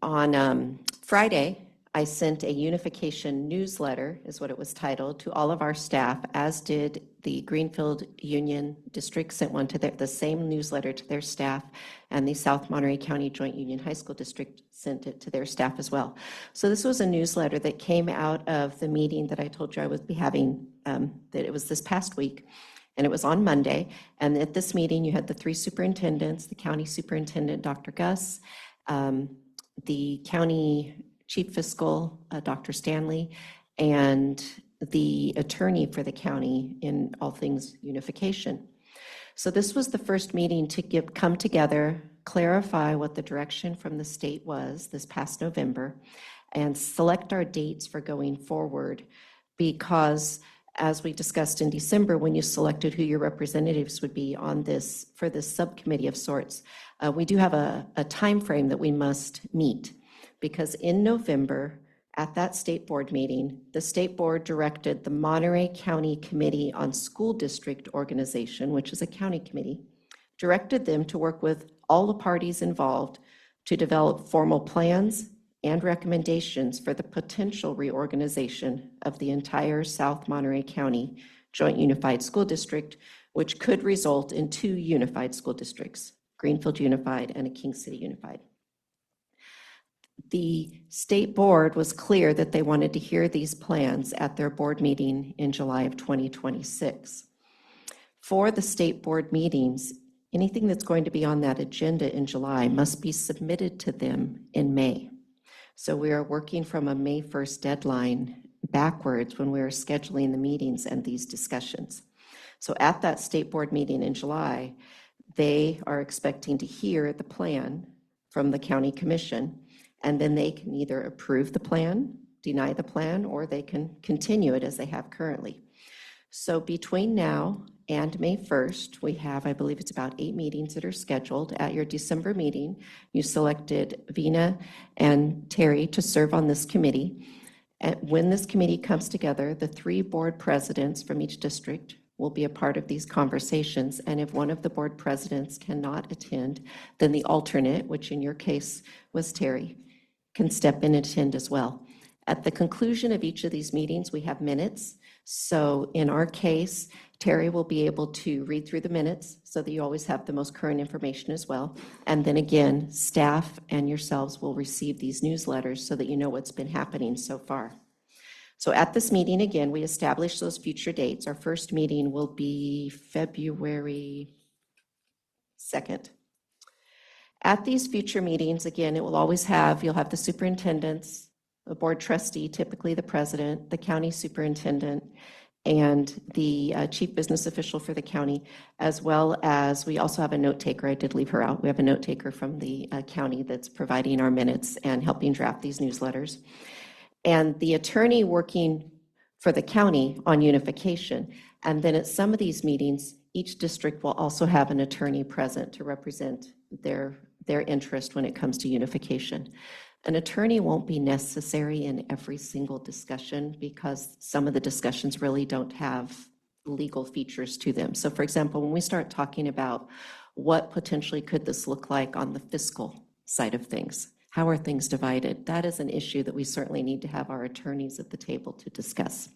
on Friday, I sent a unification newsletter, is what it was titled, to all of our staff, as did the Greenfield Union District sent one to the same newsletter to their staff, and the South Monterey County Joint Union High School District sent it to their staff as well. So this was a newsletter that came out of the meeting that I told you I would be having, that it was this past week, and it was on Monday. And at this meeting, you had the three superintendents, the county superintendent, Dr. Gus, the county chief fiscal, Dr. Stanley, and the attorney for the county in all things unification. So this was the first meeting to come together, clarify what the direction from the state was this past November, and select our dates for going forward, because as we discussed in December, when you selected who your representatives would be on this, for this subcommittee of sorts, we do have a time frame that we must meet, because in November, at that state board meeting, the state board directed the Monterey County Committee on School District Organization, which is a county committee, directed them to work with all the parties involved to develop formal plans and recommendations for the potential reorganization of the entire South Monterey County Joint Unified School District, which could result in 2 unified school districts, Greenfield Unified and a King City Unified. The state board was clear that they wanted to hear these plans at their board meeting in July of 2026. For the state board meetings, anything that's going to be on that agenda in July must be submitted to them in May. So we are working from a May 1st deadline backwards when we are scheduling the meetings and these discussions. So at that state board meeting in July, they are expecting to hear the plan from the county commission, and then they can either approve the plan, deny the plan, or they can continue it as they have currently. So between now and May 1st, we have, I believe it's about 8 meetings that are scheduled. At your December meeting, you selected Vina and Terry to serve on this committee. And when this committee comes together, the 3 board presidents from each district will be a part of these conversations. And if one of the board presidents cannot attend, then the alternate, which in your case was Terry, can step in and attend as well. At the conclusion of each of these meetings, we have minutes. So in our case, Terry will be able to read through the minutes so that you always have the most current information as well. And then again, staff and yourselves will receive these newsletters so that you know what's been happening so far. So at this meeting, again, we established those future dates. Our first meeting will be February 2nd. At these future meetings, again, it will always have, you'll have the superintendents, the board trustee, typically the president, the county superintendent, and the chief business official for the county, as well as we also have a note taker. I did leave her out. We have a note taker from the county that's providing our minutes and helping draft these newsletters. And the attorney working for the county on unification. And then at some of these meetings, each district will also have an attorney present to represent their interest when it comes to unification. An attorney won't be necessary in every single discussion because some of the discussions really don't have legal features to them. So for example, when we start talking about what potentially could this look like on the fiscal side of things, how are things divided? That is an issue that we certainly need to have our attorneys at the table to discuss.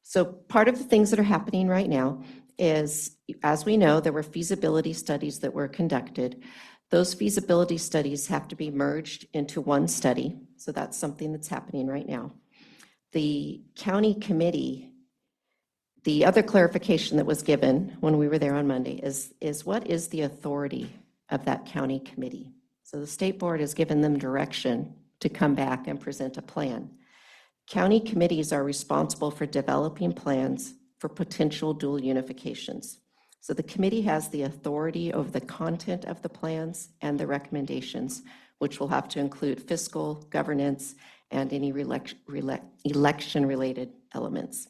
So part of the things that are happening right now is, as we know, there were feasibility studies that were conducted. Those feasibility studies have to be merged into one study. So that's something that's happening right now. The county committee, the other clarification that was given when we were there on Monday is what is the authority of that county committee? So the state board has given them direction to come back and present a plan. County committees are responsible for developing plans for potential dual unifications. So the committee has the authority over the content of the plans and the recommendations, which will have to include fiscal, governance, and any election-related elements.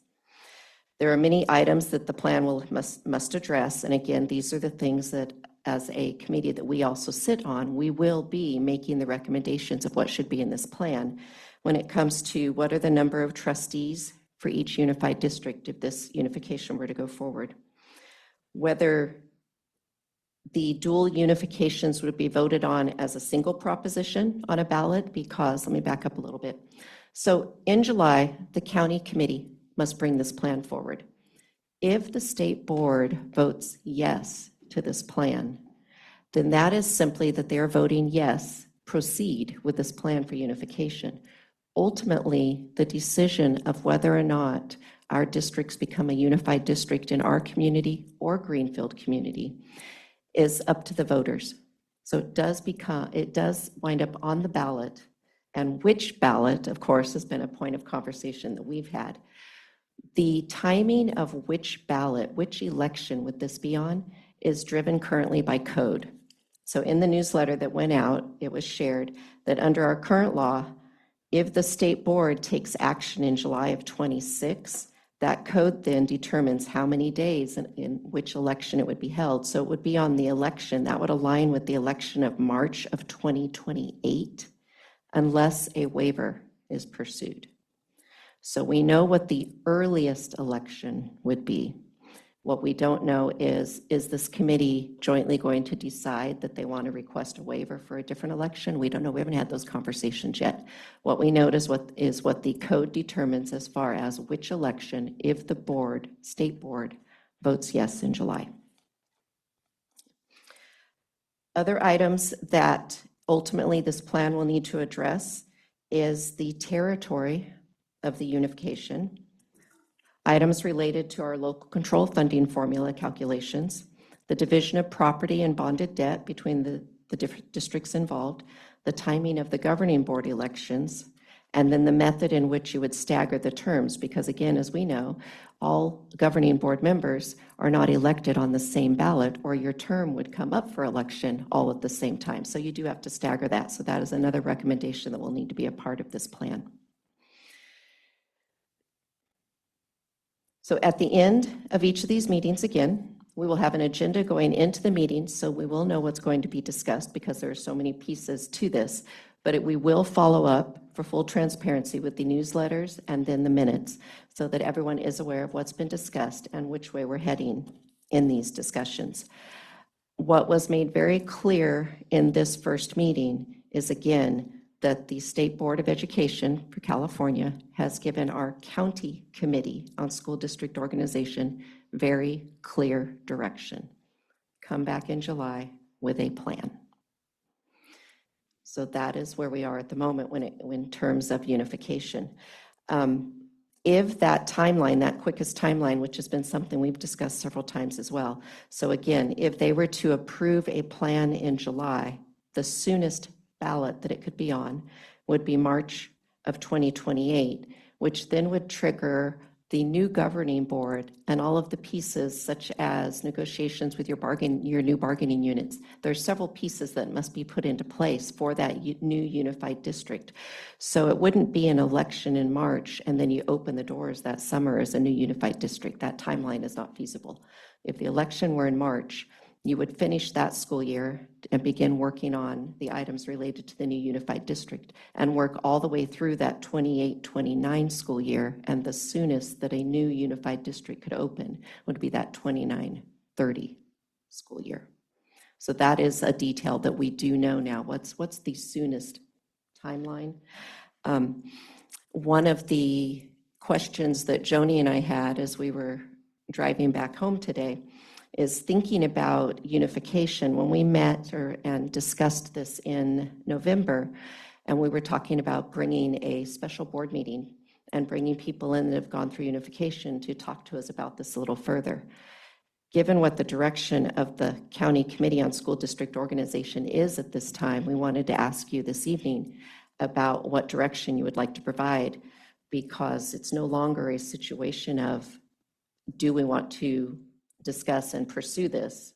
There are many items that the plan must address, and again, these are the things that, as a committee that we also sit on, we will be making the recommendations of what should be in this plan. when it comes to what are the number of trustees for each unified district if this unification were to go forward. Whether the dual unifications would be voted on as a single proposition on a ballot, because, let me back up a little bit. So in July, the county committee must bring this plan forward. If the state board votes yes to this plan, then that is simply that they are voting yes, proceed with this plan for unification. Ultimately, the decision of whether or not our districts become a unified district in our community or Greenfield community is up to the voters. So it does wind up on the ballot, and which ballot, of course, has been a point of conversation that we've had. The timing of which ballot, which election would this be on, is driven currently by code. So in the newsletter that went out, it was shared that under our current law, if the state board takes action in July of 26, that code then determines how many days in which election it would be held. So it would be on the election, that would align with the election of March of 2028, unless a waiver is pursued. So we know what the earliest election would be. What we don't know is this committee jointly going to decide that they want to request a waiver for a different election? We don't know. We haven't had those conversations yet. What we know is what the code determines as far as which election, if the board, state board, votes yes in July. Other items that ultimately this plan will need to address is the territory of the unification, items related to our local control funding formula calculations, the division of property and bonded debt between the different districts involved, the timing of the governing board elections, and then the method in which you would stagger the terms, because again, as we know, all governing board members are not elected on the same ballot, or your term would come up for election all at the same time. So you do have to stagger that. So that is another recommendation that will need to be a part of this plan. So at the end of each of these meetings, again, we will have an agenda going into the meeting, so we will know what's going to be discussed because there are so many pieces to this, but we will follow up for full transparency with the newsletters and then the minutes so that everyone is aware of what's been discussed and which way we're heading in these discussions. What was made very clear in this first meeting is, again, that the State Board of Education for California has given our County Committee on School District Organization very clear direction. Come back in July with a plan. So that is where we are at the moment in terms of unification. If that timeline, that quickest timeline, which has been something we've discussed several times as well. So again, if they were to approve a plan in July, the soonest ballot that it could be on would be March of 2028, which then would trigger the new governing board and all of the pieces such as negotiations with your new bargaining units. There are several pieces that must be put into place for that new unified district. So it wouldn't be an election in March and then you open the doors that summer as a new unified district. That timeline is not feasible. If the election were in March, you would finish that school year and begin working on the items related to the new unified district and work all the way through that 28-29 school year. And the soonest that a new unified district could open would be that 29-30 school year. So that is a detail that we do know now. What's the soonest timeline? One of the questions that Joni and I had as we were driving back home today is thinking about unification. When we met and discussed this in November, and we were talking about bringing a special board meeting and bringing people in that have gone through unification to talk to us about this a little further. Given what the direction of the County Committee on School District Organization is at this time, we wanted to ask you this evening about what direction you would like to provide, because it's no longer a situation of, do we want to discuss and pursue this?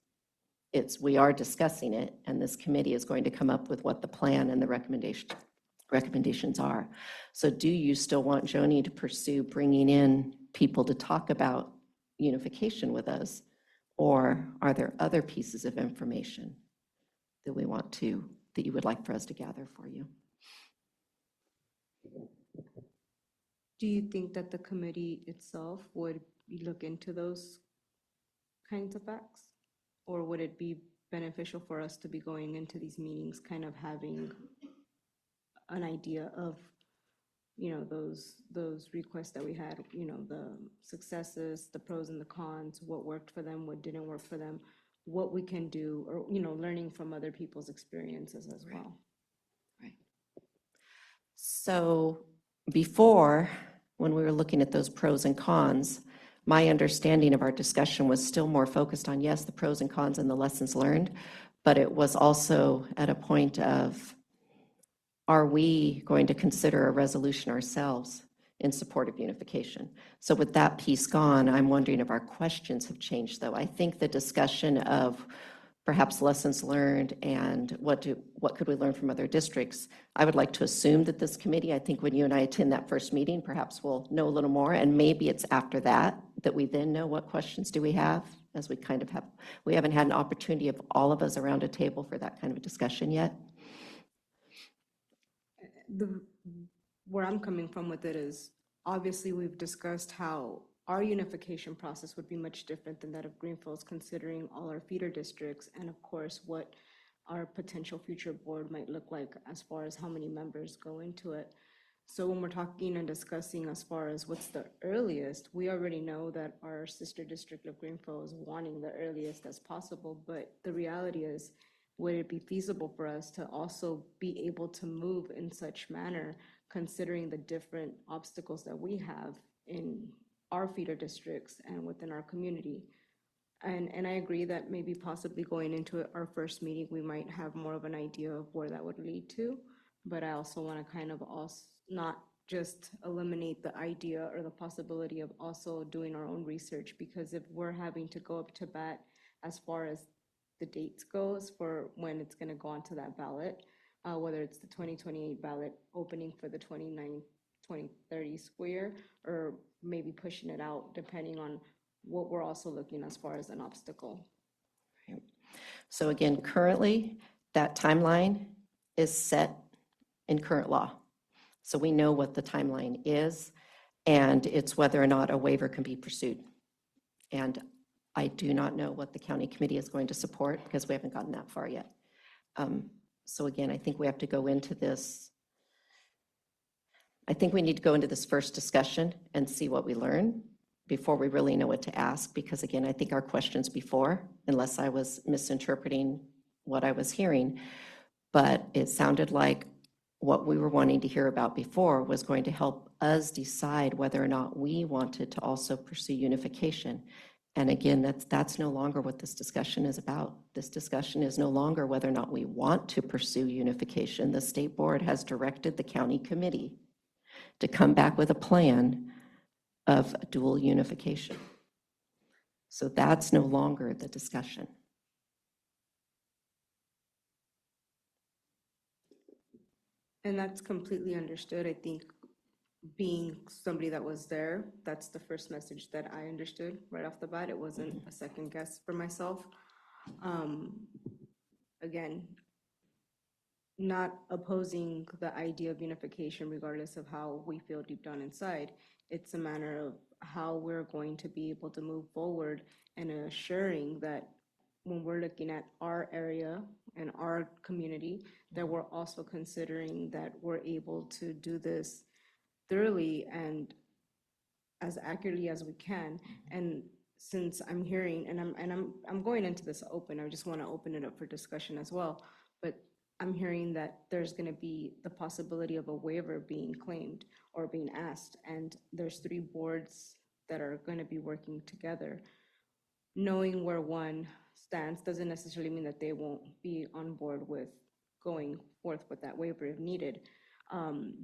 We are discussing it, and this committee is going to come up with what the plan and the recommendations are. So do you still want Joni to pursue bringing in people to talk about unification with us, or are there other pieces of information that you would like for us to gather for you? Do you think that the committee itself would look into those kinds of facts? Or would it be beneficial for us to be going into these meetings kind of having an idea of, those requests that we had, the successes, the pros and the cons, what worked for them, what didn't work for them, what we can do, or, learning from other people's experiences as well. So before, when we were looking at those pros and cons, my understanding of our discussion was still more focused on, yes, the pros and cons and the lessons learned, but it was also at a point of, are we going to consider a resolution ourselves in support of unification? So with that piece gone, I'm wondering if our questions have changed, though. I think the discussion of perhaps lessons learned and what could we learn from other districts, I would like to assume that this committee, I think when you and I attend that first meeting, perhaps we'll know a little more, and maybe it's after that we then know what questions do we have, as we kind of have, we haven't had an opportunity of all of us around a table for that kind of a discussion yet. Where I'm coming from with it is, obviously, we've discussed how our unification process would be much different than that of Greenfields, considering all our feeder districts, and of course, what our potential future board might look like as far as how many members go into it. So when we're talking and discussing as far as what's the earliest, we already know that our sister district of Greenfield is wanting the earliest as possible, but the reality is, would it be feasible for us to also be able to move in such manner, considering the different obstacles that we have in our feeder districts and within our community? And I agree that maybe possibly going into our first meeting, we might have more of an idea of where that would lead to. But I also want to kind of also not just eliminate the idea or the possibility of also doing our own research, because if we're having to go up to bat as far as the dates goes for when it's going to go onto that ballot, whether it's the 2028 ballot opening for the 2030 school year, or maybe pushing it out depending on what we're also looking as far as an obstacle. So again, currently, that timeline is set in current law. So we know what the timeline is, and it's whether or not a waiver can be pursued. And I do not know what the county committee is going to support, because we haven't gotten that far yet. So again, I think we have to go into this. I think we need to go into this first discussion and see what we learn before we really know what to ask, because again, I think our questions before, unless I was misinterpreting what I was hearing, but it sounded like what we were wanting to hear about before was going to help us decide whether or not we wanted to also pursue unification. And again, that's no longer what this discussion is about. This discussion is no longer whether or not we want to pursue unification. The state board has directed the county committee to come back with a plan of dual unification. So that's no longer the discussion. And that's completely understood. I think being somebody that was there, that's the first message that I understood right off the bat. It wasn't a second guess for myself. Again, not opposing the idea of unification regardless of how we feel deep down inside. It's a matter of how we're going to be able to move forward and assuring that when we're looking at our area and our community, that we're also considering that we're able to do this thoroughly and as accurately as we can. And since I'm hearing, and I'm going into this open, I just want to open it up for discussion as well, but I'm hearing that there's going to be the possibility of a waiver being claimed or being asked, and there's 3 boards that are going to be working together. Knowing where one stands doesn't necessarily mean that they won't be on board with going forth with that waiver if needed.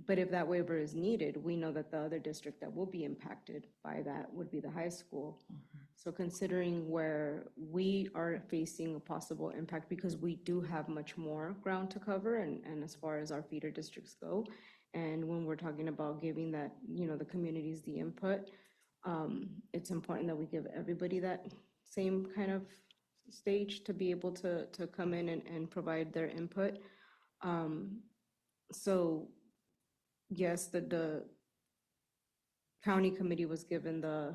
But if that waiver is needed, we know that the other district that will be impacted by that would be the high school. So considering where we are facing a possible impact, because we do have much more ground to cover, and as far as our feeder districts go, and when we're talking about giving that, the communities the input, it's important that we give everybody that same kind of stage to be able to come in and provide their input. So yes, county committee was given the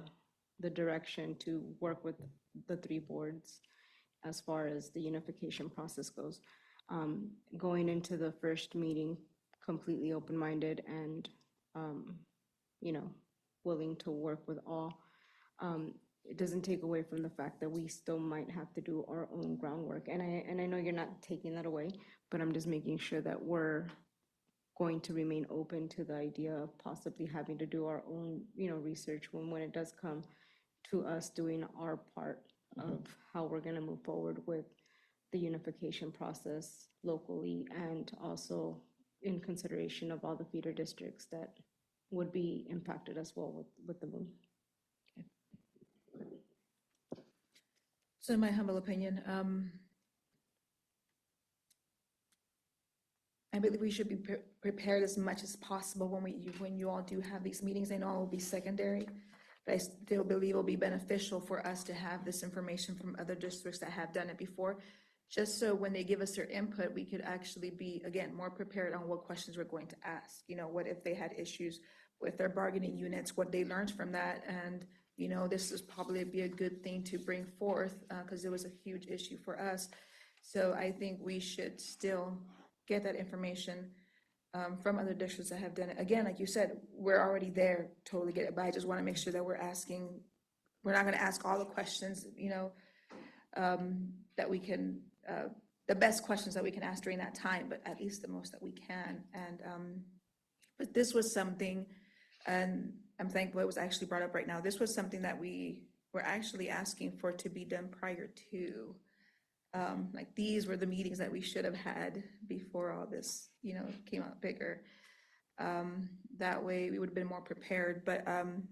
direction to work with the three boards as far as the unification process goes. Going into the first meeting completely open-minded and, willing to work with all. It doesn't take away from the fact that we still might have to do our own groundwork. And I know you're not taking that away, but I'm just making sure that we're going to remain open to the idea of possibly having to do our own, research when it does come to us doing our part of how we're going to move forward with the unification process locally, and also in consideration of all the feeder districts that would be impacted as well with the move. So in my humble opinion, I believe we should be prepared as much as possible when you all do have these meetings. I know it will be secondary, but I still believe it will be beneficial for us to have this information from other districts that have done it before, just so when they give us their input, we could actually be, again, more prepared on what questions we're going to ask. What if they had issues with their bargaining units, what they learned from that, and this is probably be a good thing to bring forth because it was a huge issue for us. So I think we should still get that information from other districts that have done it. Again, like you said, we're already there, totally get it, but I just want to make sure that we're not going to ask all the questions, that we can, the best questions that we can ask during that time, but at least the most that we can. And, but this was something, and I'm thankful it was actually brought up right now. This was something that we were actually asking for to be done prior to. Like these were the meetings that we should have had before all this, came out bigger. That way we would have been more prepared. But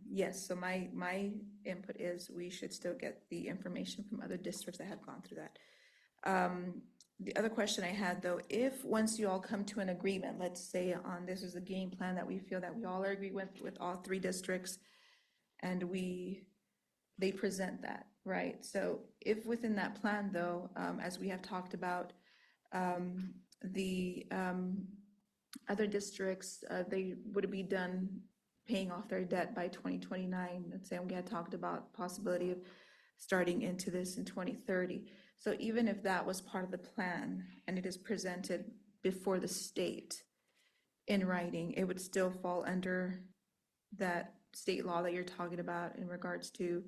yes, so my input is we should still get the information from other districts that have gone through that. The other question I had though, if once you all come to an agreement, let's say on this is a game plan that we feel that we all agree with all three districts, and they present that, right? So if within that plan though, as we have talked about, the other districts, they would be done paying off their debt by 2029. Let's say we had talked about possibility of starting into this in 2030. So even if that was part of the plan and it is presented before the state in writing, it would still fall under that state law that you're talking about in regards to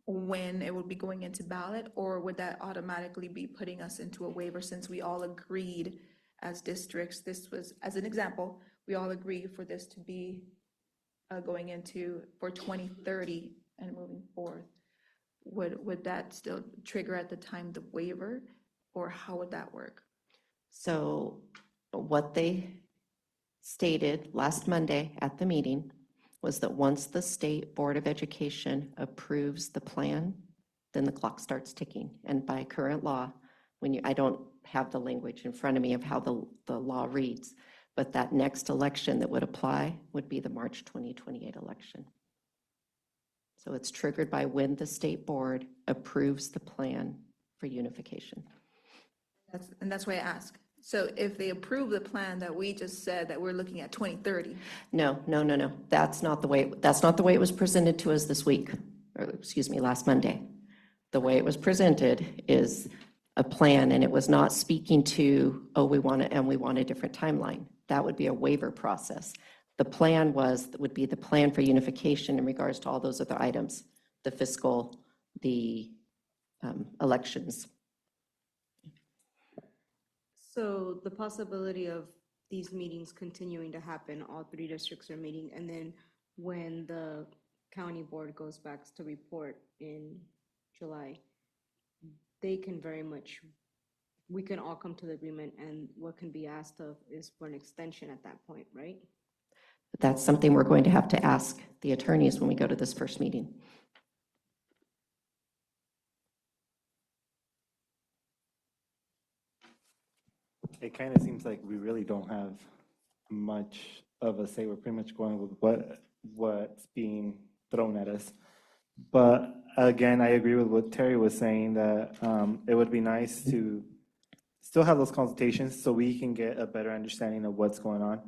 when it would be going into ballot, or would that automatically be putting us into a waiver since we all agreed as districts, this was, as an example, we all agree for this to be going into for 2030 and moving forth. Would that still trigger at the time the waiver, or how would that work? So what they stated last Monday at the meeting was that once the State Board of Education approves the plan, then the clock starts ticking. And by current law, I don't have the language in front of me of how the law reads, but that next election that would apply would be the March 2028 election. So it's triggered by when the state board approves the plan for unification. That's why I ask. So if they approve the plan that we just said that we're looking at 2030. No. That's not the way it was presented to us this week, or excuse me, last Monday. The way it was presented is a plan, and it was not speaking to, we want a different timeline. That would be a waiver process. The plan would be the plan for unification in regards to all those other items, the fiscal, the elections. So the possibility of these meetings continuing to happen, all three districts are meeting, and then when the county board goes back to report in July, they can we can all come to the agreement, and what can be asked of is for an extension at that point, right? That's something we're going to have to ask the attorneys when we go to this first meeting. It kind of seems like we really don't have much of a say. We're pretty much going with what's being thrown at us. But again, I agree with what Terry was saying, that it would be nice to still have those consultations so we can get a better understanding of what's going on.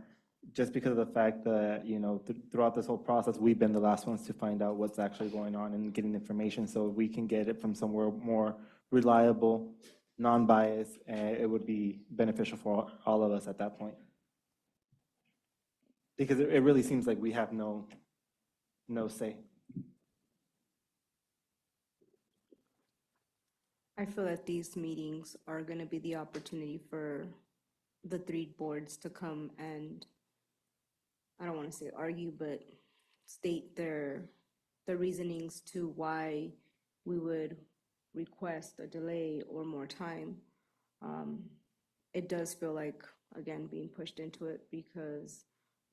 just because of the fact that, you know, throughout this whole process, we've been the last ones to find out what's actually going on and getting information. So if we can get it from somewhere more reliable, non-biased, it would be beneficial for all of us at that point. Because it really seems like we have no say. I feel that these meetings are going to be the opportunity for the three boards to come and, I don't want to say argue, but state their reasonings to why we would request a delay or more time. It does feel like, again, being pushed into it because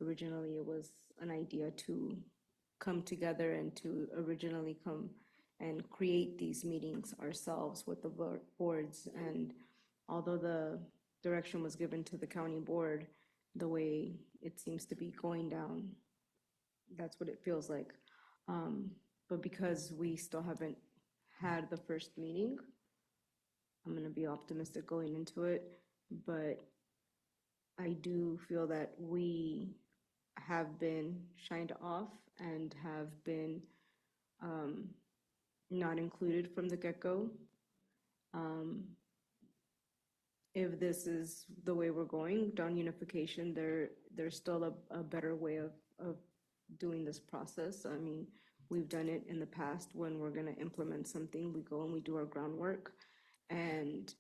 originally it was an idea to come together and to originally come and create these meetings ourselves with the boards. And although the direction was given to the county board, the way it seems to be going down, that's what it feels like. But because we still haven't had the first meeting, I'm going to be optimistic going into it. But I do feel that we have been shined off and have been not included from the get-go. If this is the way we're going down unification, there's still a better way of doing this process. I mean, we've done it in the past when we're going to implement something. We go and we do our groundwork, and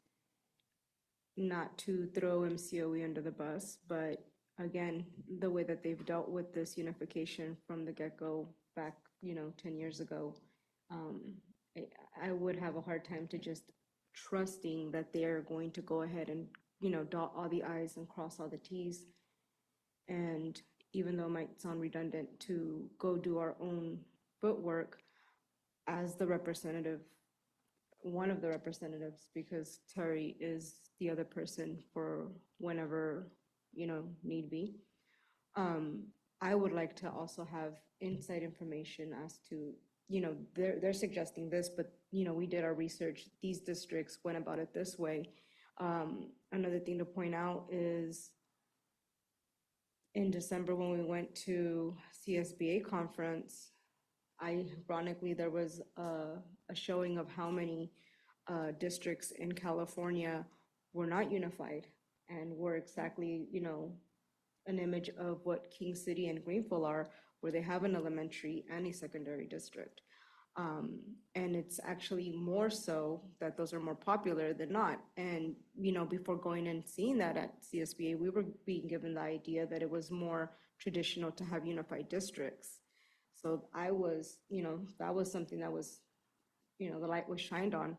not to throw MCOE under the bus, but again, the way that they've dealt with this unification from the get-go back, 10 years ago, I would have a hard time to just trusting that they're going to go ahead and, dot all the I's and cross all the T's. And even though it might sound redundant to go do our own footwork as the representative, one of the representatives, because Terry is the other person for whenever, need be. I would like to also have inside information as to, they're suggesting this, but, we did our research. These districts went about it this way. Another thing to point out is in December when we went to CSBA conference, ironically, there was a showing of how many districts in California were not unified and were exactly, an image of what King City and Greenville are, where they have an elementary and a secondary district. And it's actually more so that those are more popular than not. And, before going and seeing that at CSBA, we were being given the idea that it was more traditional to have unified districts. So I was, that was something that was, the light was shined on.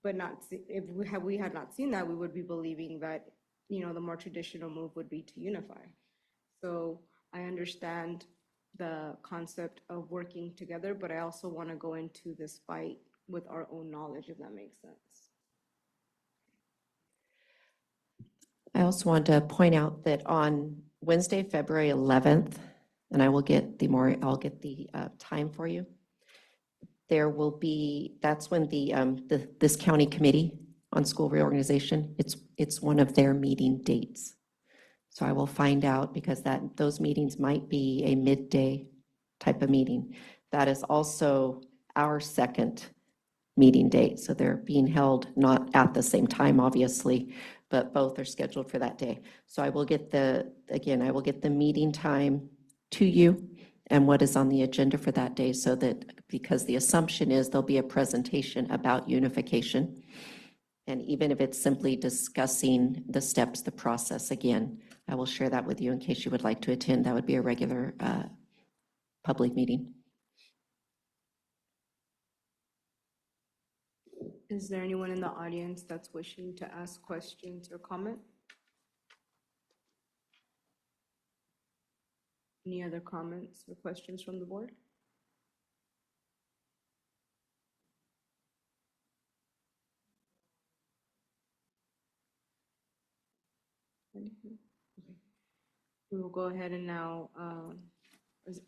But if we had not seen that, we would be believing that, the more traditional move would be to unify. So I understand the concept of working together, but I also want to go into this fight with our own knowledge, if that makes sense. I also want to point out that on Wednesday, February 11th, and I'll get the time for you. There will be, that's when this county committee on school reorganization, it's one of their meeting dates. So I will find out because those meetings might be a midday type of meeting. That is also our second meeting date. So they're being held not at the same time, obviously, but both are scheduled for that day. So I will get the meeting time to you and what is on the agenda for that day, so that, because the assumption is there'll be a presentation about unification. And even if it's simply discussing the steps, the process, again, I will share that with you in case you would like to attend. That would be a regular public meeting. Is there anyone in the audience that's wishing to ask questions or comment? Any other comments or questions from the board? Anything? Okay. We will go ahead and now,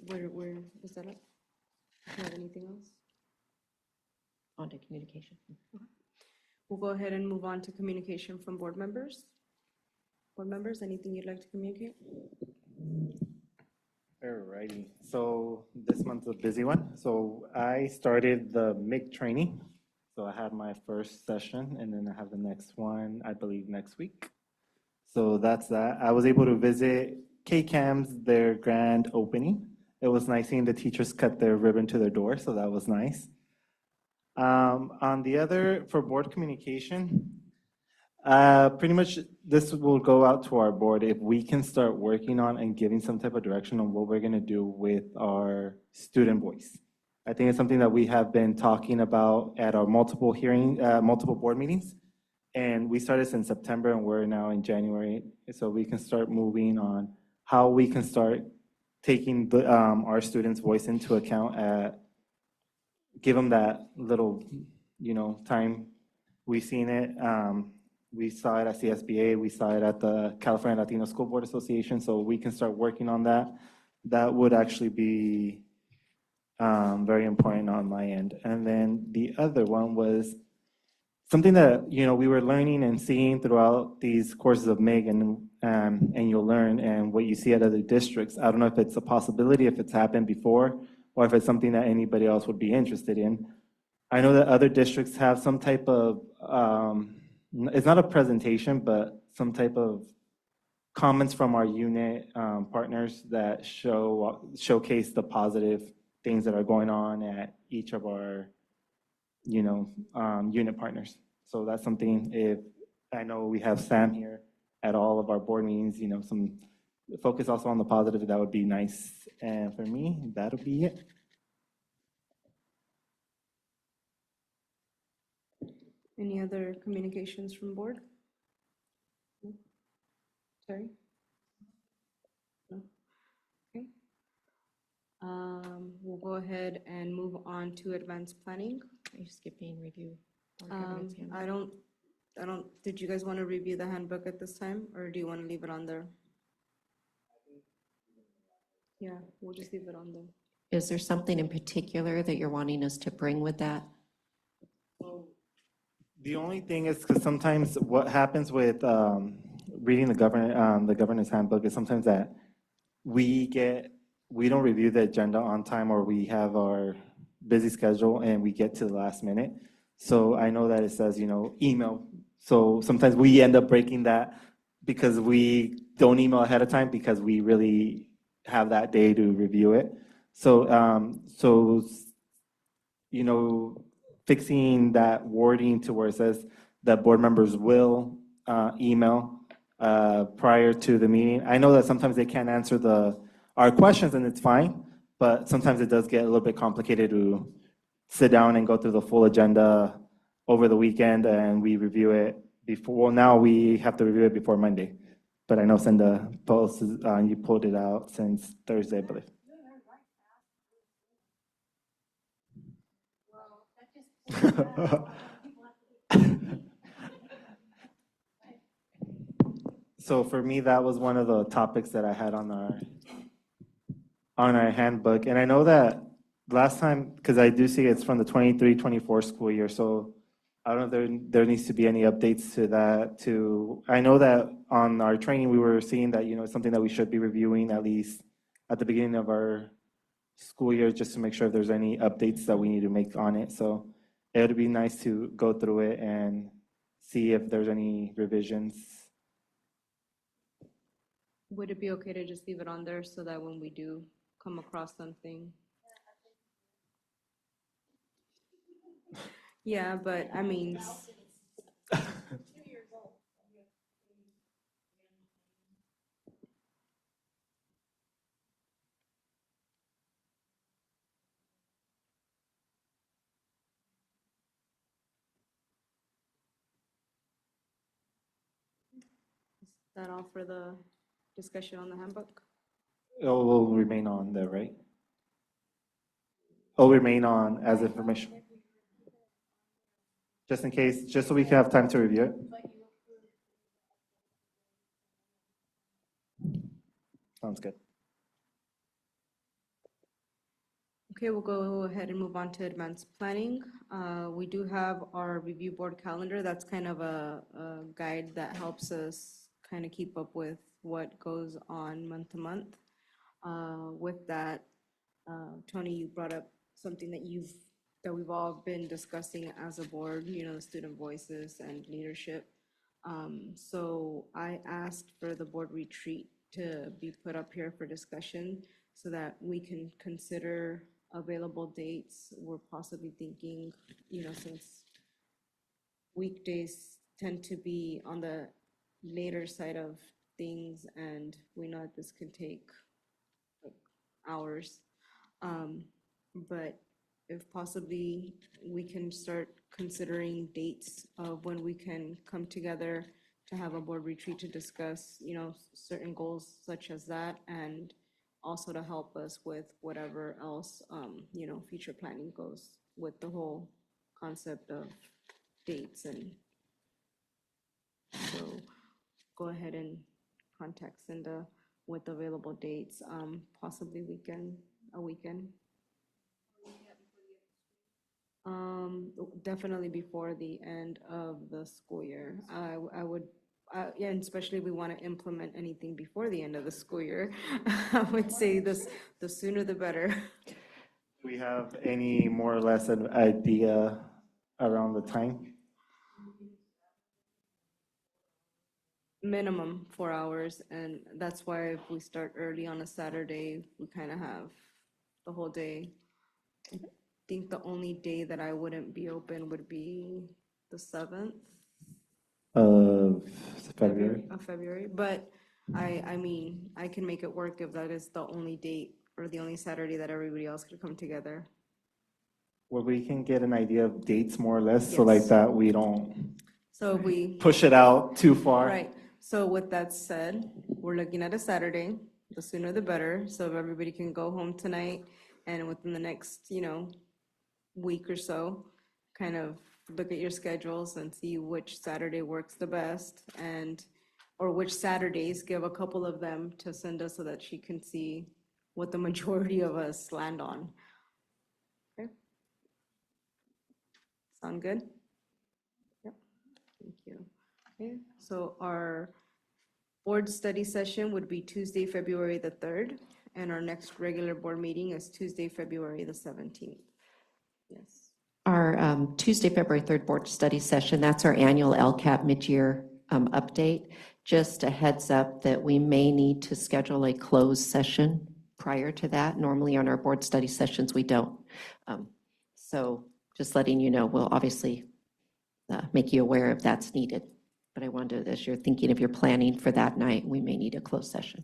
where is that up? Do you have anything else? On to communication. Okay. We'll go ahead and move on to communication from board members. Board members, anything you'd like to communicate? Alrighty, so this month's a busy one. So I started the MIG training. So I had my first session and then I have the next one, I believe, next week. So that's that. I was able to visit K-CAM's, their grand opening. It was nice seeing the teachers cut their ribbon to their door, so that was nice. On the other, for board communication, pretty much this will go out to our board if we can start working on and giving some type of direction on what we're going to do with our student voice. I think it's something that we have been talking about at our multiple board meetings. And we started since September and we're now in January. So we can start moving on how we can start taking our students' voice into account give them that little, time. We've seen it. We saw it at CSBA. We saw it at the California Latino School Board Association. So we can start working on that. That would actually be very important on my end. And then the other one was something that we were learning and seeing throughout these courses of MIG and you'll learn and what you see at other districts. I don't know if it's a possibility, if it's happened before, or if it's something that anybody else would be interested in. I know that other districts have some type of, it's not a presentation, but some type of comments from our unit partners that showcase the positive things that are going on at each of our unit partners. So that's something, if I know we have Sam here at all of our board meetings, some focus also on the positive, that would be nice. And for me, that'll be it. Any other communications from board? No? Sorry? No? Okay. We'll go ahead and move on to advanced planning. Are you skipping review? Did you guys want to review the handbook at this time, or do you want to leave it on there? Yeah, we'll just leave it on there. Is there something in particular that you're wanting us to bring with that? The only thing is because sometimes what happens with reading the governor's handbook is sometimes that we don't review the agenda on time, or we have our busy schedule and we get to the last minute. So I know that it says, email. So sometimes we end up breaking that because we don't email ahead of time because we really have that day to review it. So, fixing that wording to where it says that board members will email prior to the meeting. I know that sometimes they can't answer our questions and it's fine, but sometimes it does get a little bit complicated to sit down and go through the full agenda over the weekend and we review it before. Well, now we have to review it before Monday, but I know Cinda you pulled it out since Thursday, I believe. So for me, that was one of the topics that I had on our handbook. And I know that last time, because I do see it's from the 23-24 school year, so I don't know if there needs to be any updates to that. I know that on our training, we were seeing that, it's something that we should be reviewing at least at the beginning of our school year, just to make sure if there's any updates that we need to make on it. So it would be nice to go through it and see if there's any revisions. Would it be okay to just leave it on there so that when we do come across something? Yeah, but I mean. Is that all for the discussion on the handbook? It will remain on there, right? It'll remain on as information. Just in case, just so we can have time to review it. Sounds good. Okay, we'll go ahead and move on to advanced planning. We do have our review board calendar. That's kind of a guide that helps us kind of keep up with what goes on month to month. With that, Tony, you brought up something that we've all been discussing as a board, the student voices and leadership. So I asked for the board retreat to be put up here for discussion so that we can consider available dates. We're possibly thinking, since weekdays tend to be on the later side of things, and we know that this can take like hours. But if possibly we can start considering dates of when we can come together to have a board retreat to discuss, certain goals such as that, and also to help us with whatever else, future planning goes with the whole concept of dates. And so go ahead and contact Cinda with available dates, possibly a weekend. Definitely before the end of the school year. I would, yeah, and especially if we want to implement anything before the end of the school year, I would say the sooner the better. Do we have any more or less an idea around the time? Minimum 4 hours, and that's why if we start early on a Saturday, we kind of have the whole day. I think the only day that I wouldn't be open would be the 7th Of February? of February, but I mean, I can make it work if that is the only date or the only Saturday that everybody else could come together. Where we can get an idea of dates more or less, so like Yes. that we don't So if we. push it out too far. Right, so with that said, we're looking at a Saturday, the sooner the better, so if everybody can go home tonight and within the next, week or so, kind of look at your schedules and see which Saturday works the best, or which Saturdays, give a couple of them to Cinda so that she can see what the majority of us land on. Okay? Sound good? Yep, thank you. Okay, so our board study session would be Tuesday, February the 3rd, and our next regular board meeting is Tuesday, February the 17th. Yes. Our Tuesday, February 3rd board study session, that's our annual LCAP mid-year update. Just a heads up that we may need to schedule a closed session prior to that. Normally on our board study sessions, we don't. So just letting you know, we'll obviously make you aware if that's needed. But I wanted, as you're thinking, if you're planning for that night, we may need a closed session.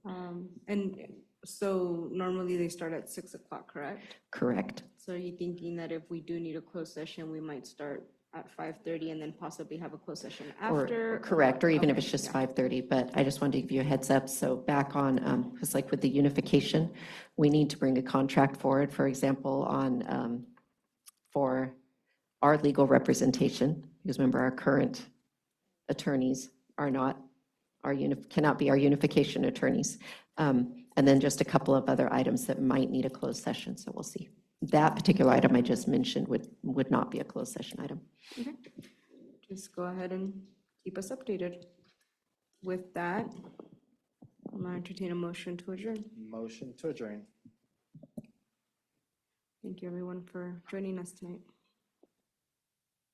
And so normally they start at 6 o'clock, correct? Correct. So are you thinking that if we do need a closed session, we might start at 5:30 and then possibly have a closed session after? Correct, or even if Okay, it's just yeah. 5:30, but I just wanted to give you a heads up. So back on, because like with the unification, we need to bring a contract forward, for example, on, for our legal representation, because remember, our current attorneys are not, cannot be our unification attorneys. And then just a couple of other items that might need a closed session, so we'll see. That particular item I just mentioned would not be a closed session item. Okay. Just go ahead and keep us updated. With that, I'm going to entertain a motion to adjourn. Motion to adjourn. Thank you, everyone, for joining us tonight.